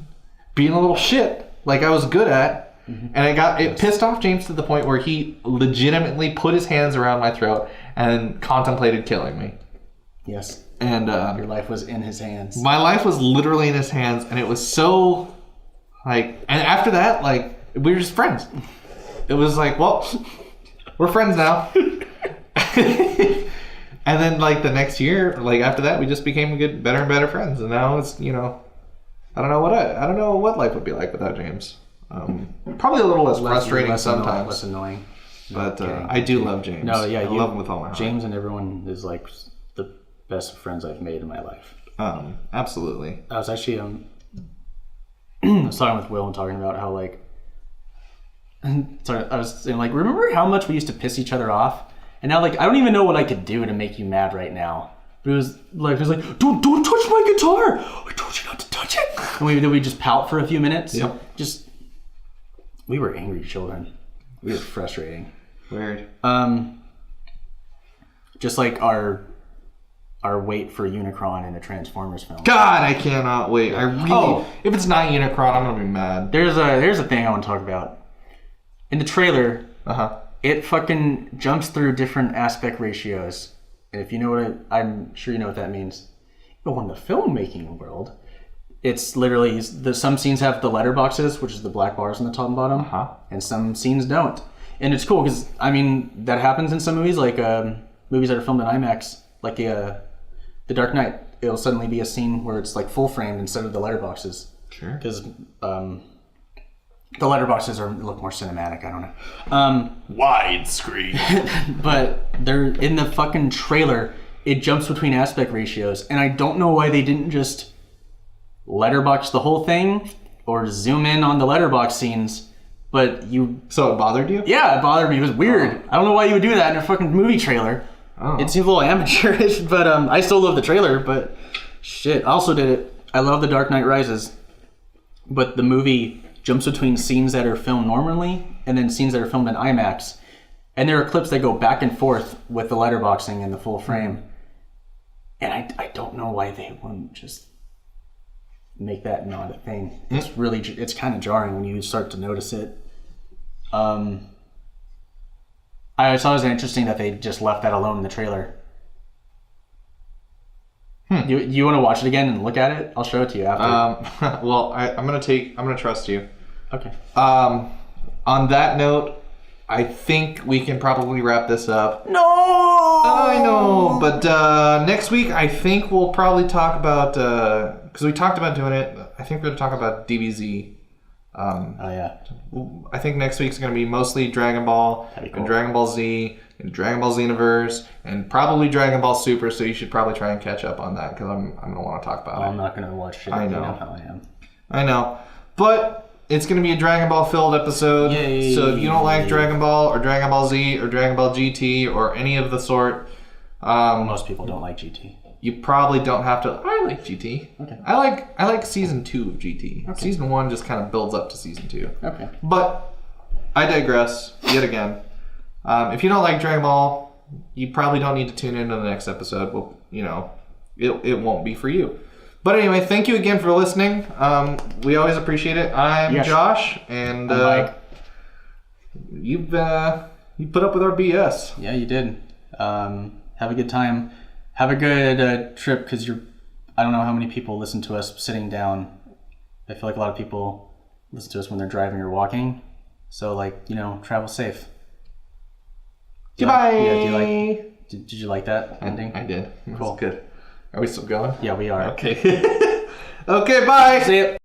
being a little shit like I was good at. And it pissed off James to the point where he legitimately put his hands around my throat and contemplated killing me. Yes. And your life was in his hands. My life was literally in his hands, and it was so and after that, like, we were just friends. It was like, well, we're friends now. And then like the next year, like after that, we just became better and better friends. And now it's, I don't know what life would be like without James. Probably a little less frustrating sometimes. Less annoying. But I do love James. No, yeah, I love him with all my heart. James and everyone is like the best friends I've made in my life. Absolutely. I was actually I was talking with Will and talking about how like sorry, I was saying like, remember how much we used to piss each other off? And now like I don't even know what I could do to make you mad right now. But it was like don't touch my guitar. I told you not to touch it. And we just pout for a few minutes. Yep. We were angry children. We were frustrating. Weird. Just like our wait for Unicron in a Transformers film. God, I cannot wait. I really. If it's not Unicron, I'm gonna be mad. There's a thing I want to talk about. In the trailer, it fucking jumps through different aspect ratios. And if you know I'm sure you know what that means. But in the filmmaking world, it's literally some scenes have the letterboxes, which is the black bars on the top and bottom, and some scenes don't. And it's cool because that happens in some movies, like movies that are filmed in IMAX, like the Dark Knight. It'll suddenly be a scene where it's like full framed instead of the letterboxes. Sure. Because the letterboxes look more cinematic. I don't know. Widescreen. But they're in the fucking trailer. It jumps between aspect ratios, and I don't know why they didn't just letterbox the whole thing or zoom in on the letterbox scenes But So it bothered you? yeah, it bothered me. It was weird. I don't know why you would do that in a fucking movie trailer. Oh. It seems a little amateurish, but I still love the trailer. But shit, I also did it. I love The Dark Knight Rises, but the movie jumps between scenes that are filmed normally and then scenes that are filmed in IMAX, and there are clips that go back and forth with the letterboxing and the full frame. And I don't know why they wouldn't just make that not a thing. It's kind of jarring when you start to notice it. I thought it was interesting that they just left that alone in the trailer. You want to watch it again and look at it? I'll show it to you after. Well, I'm gonna trust you. Okay. On that note, I think we can probably wrap this up. No! I know, but next week I think we'll probably talk about, because we talked about doing it, I think we're going to talk about DBZ. Oh, yeah. I think next week's going to be mostly Dragon Ball, That'd be cool. and Dragon Ball Z, and Dragon Ball Xenoverse, and probably Dragon Ball Super, so you should probably try and catch up on that, because I'm going to want to talk about it. I'm not going to watch it. I You know. know how I am. I know, but it's going to be a Dragon Ball filled episode. Yay. So if you don't like Dragon Ball or Dragon Ball Z or Dragon Ball GT or any of the sort, Most people don't like GT. you probably don't have to. I like GT. Okay. I like season 2 of GT. Okay. Season 1 just kind of builds up to season 2. Okay. But I digress yet again. If you don't like Dragon Ball, you probably don't need to tune into the next episode. Well, it won't be for you. But anyway, thank you again for listening. We always appreciate it. I'm Josh, and I'm Mike. You put up with our BS. Yeah, you did. Have a good time. Have a good trip, because I don't know how many people listen to us sitting down. I feel like a lot of people listen to us when they're driving or walking. So, travel safe. Goodbye. Did you like that ending? I did. Cool. Good. Are we still going? Yeah, we are. Okay. Okay, bye. See ya.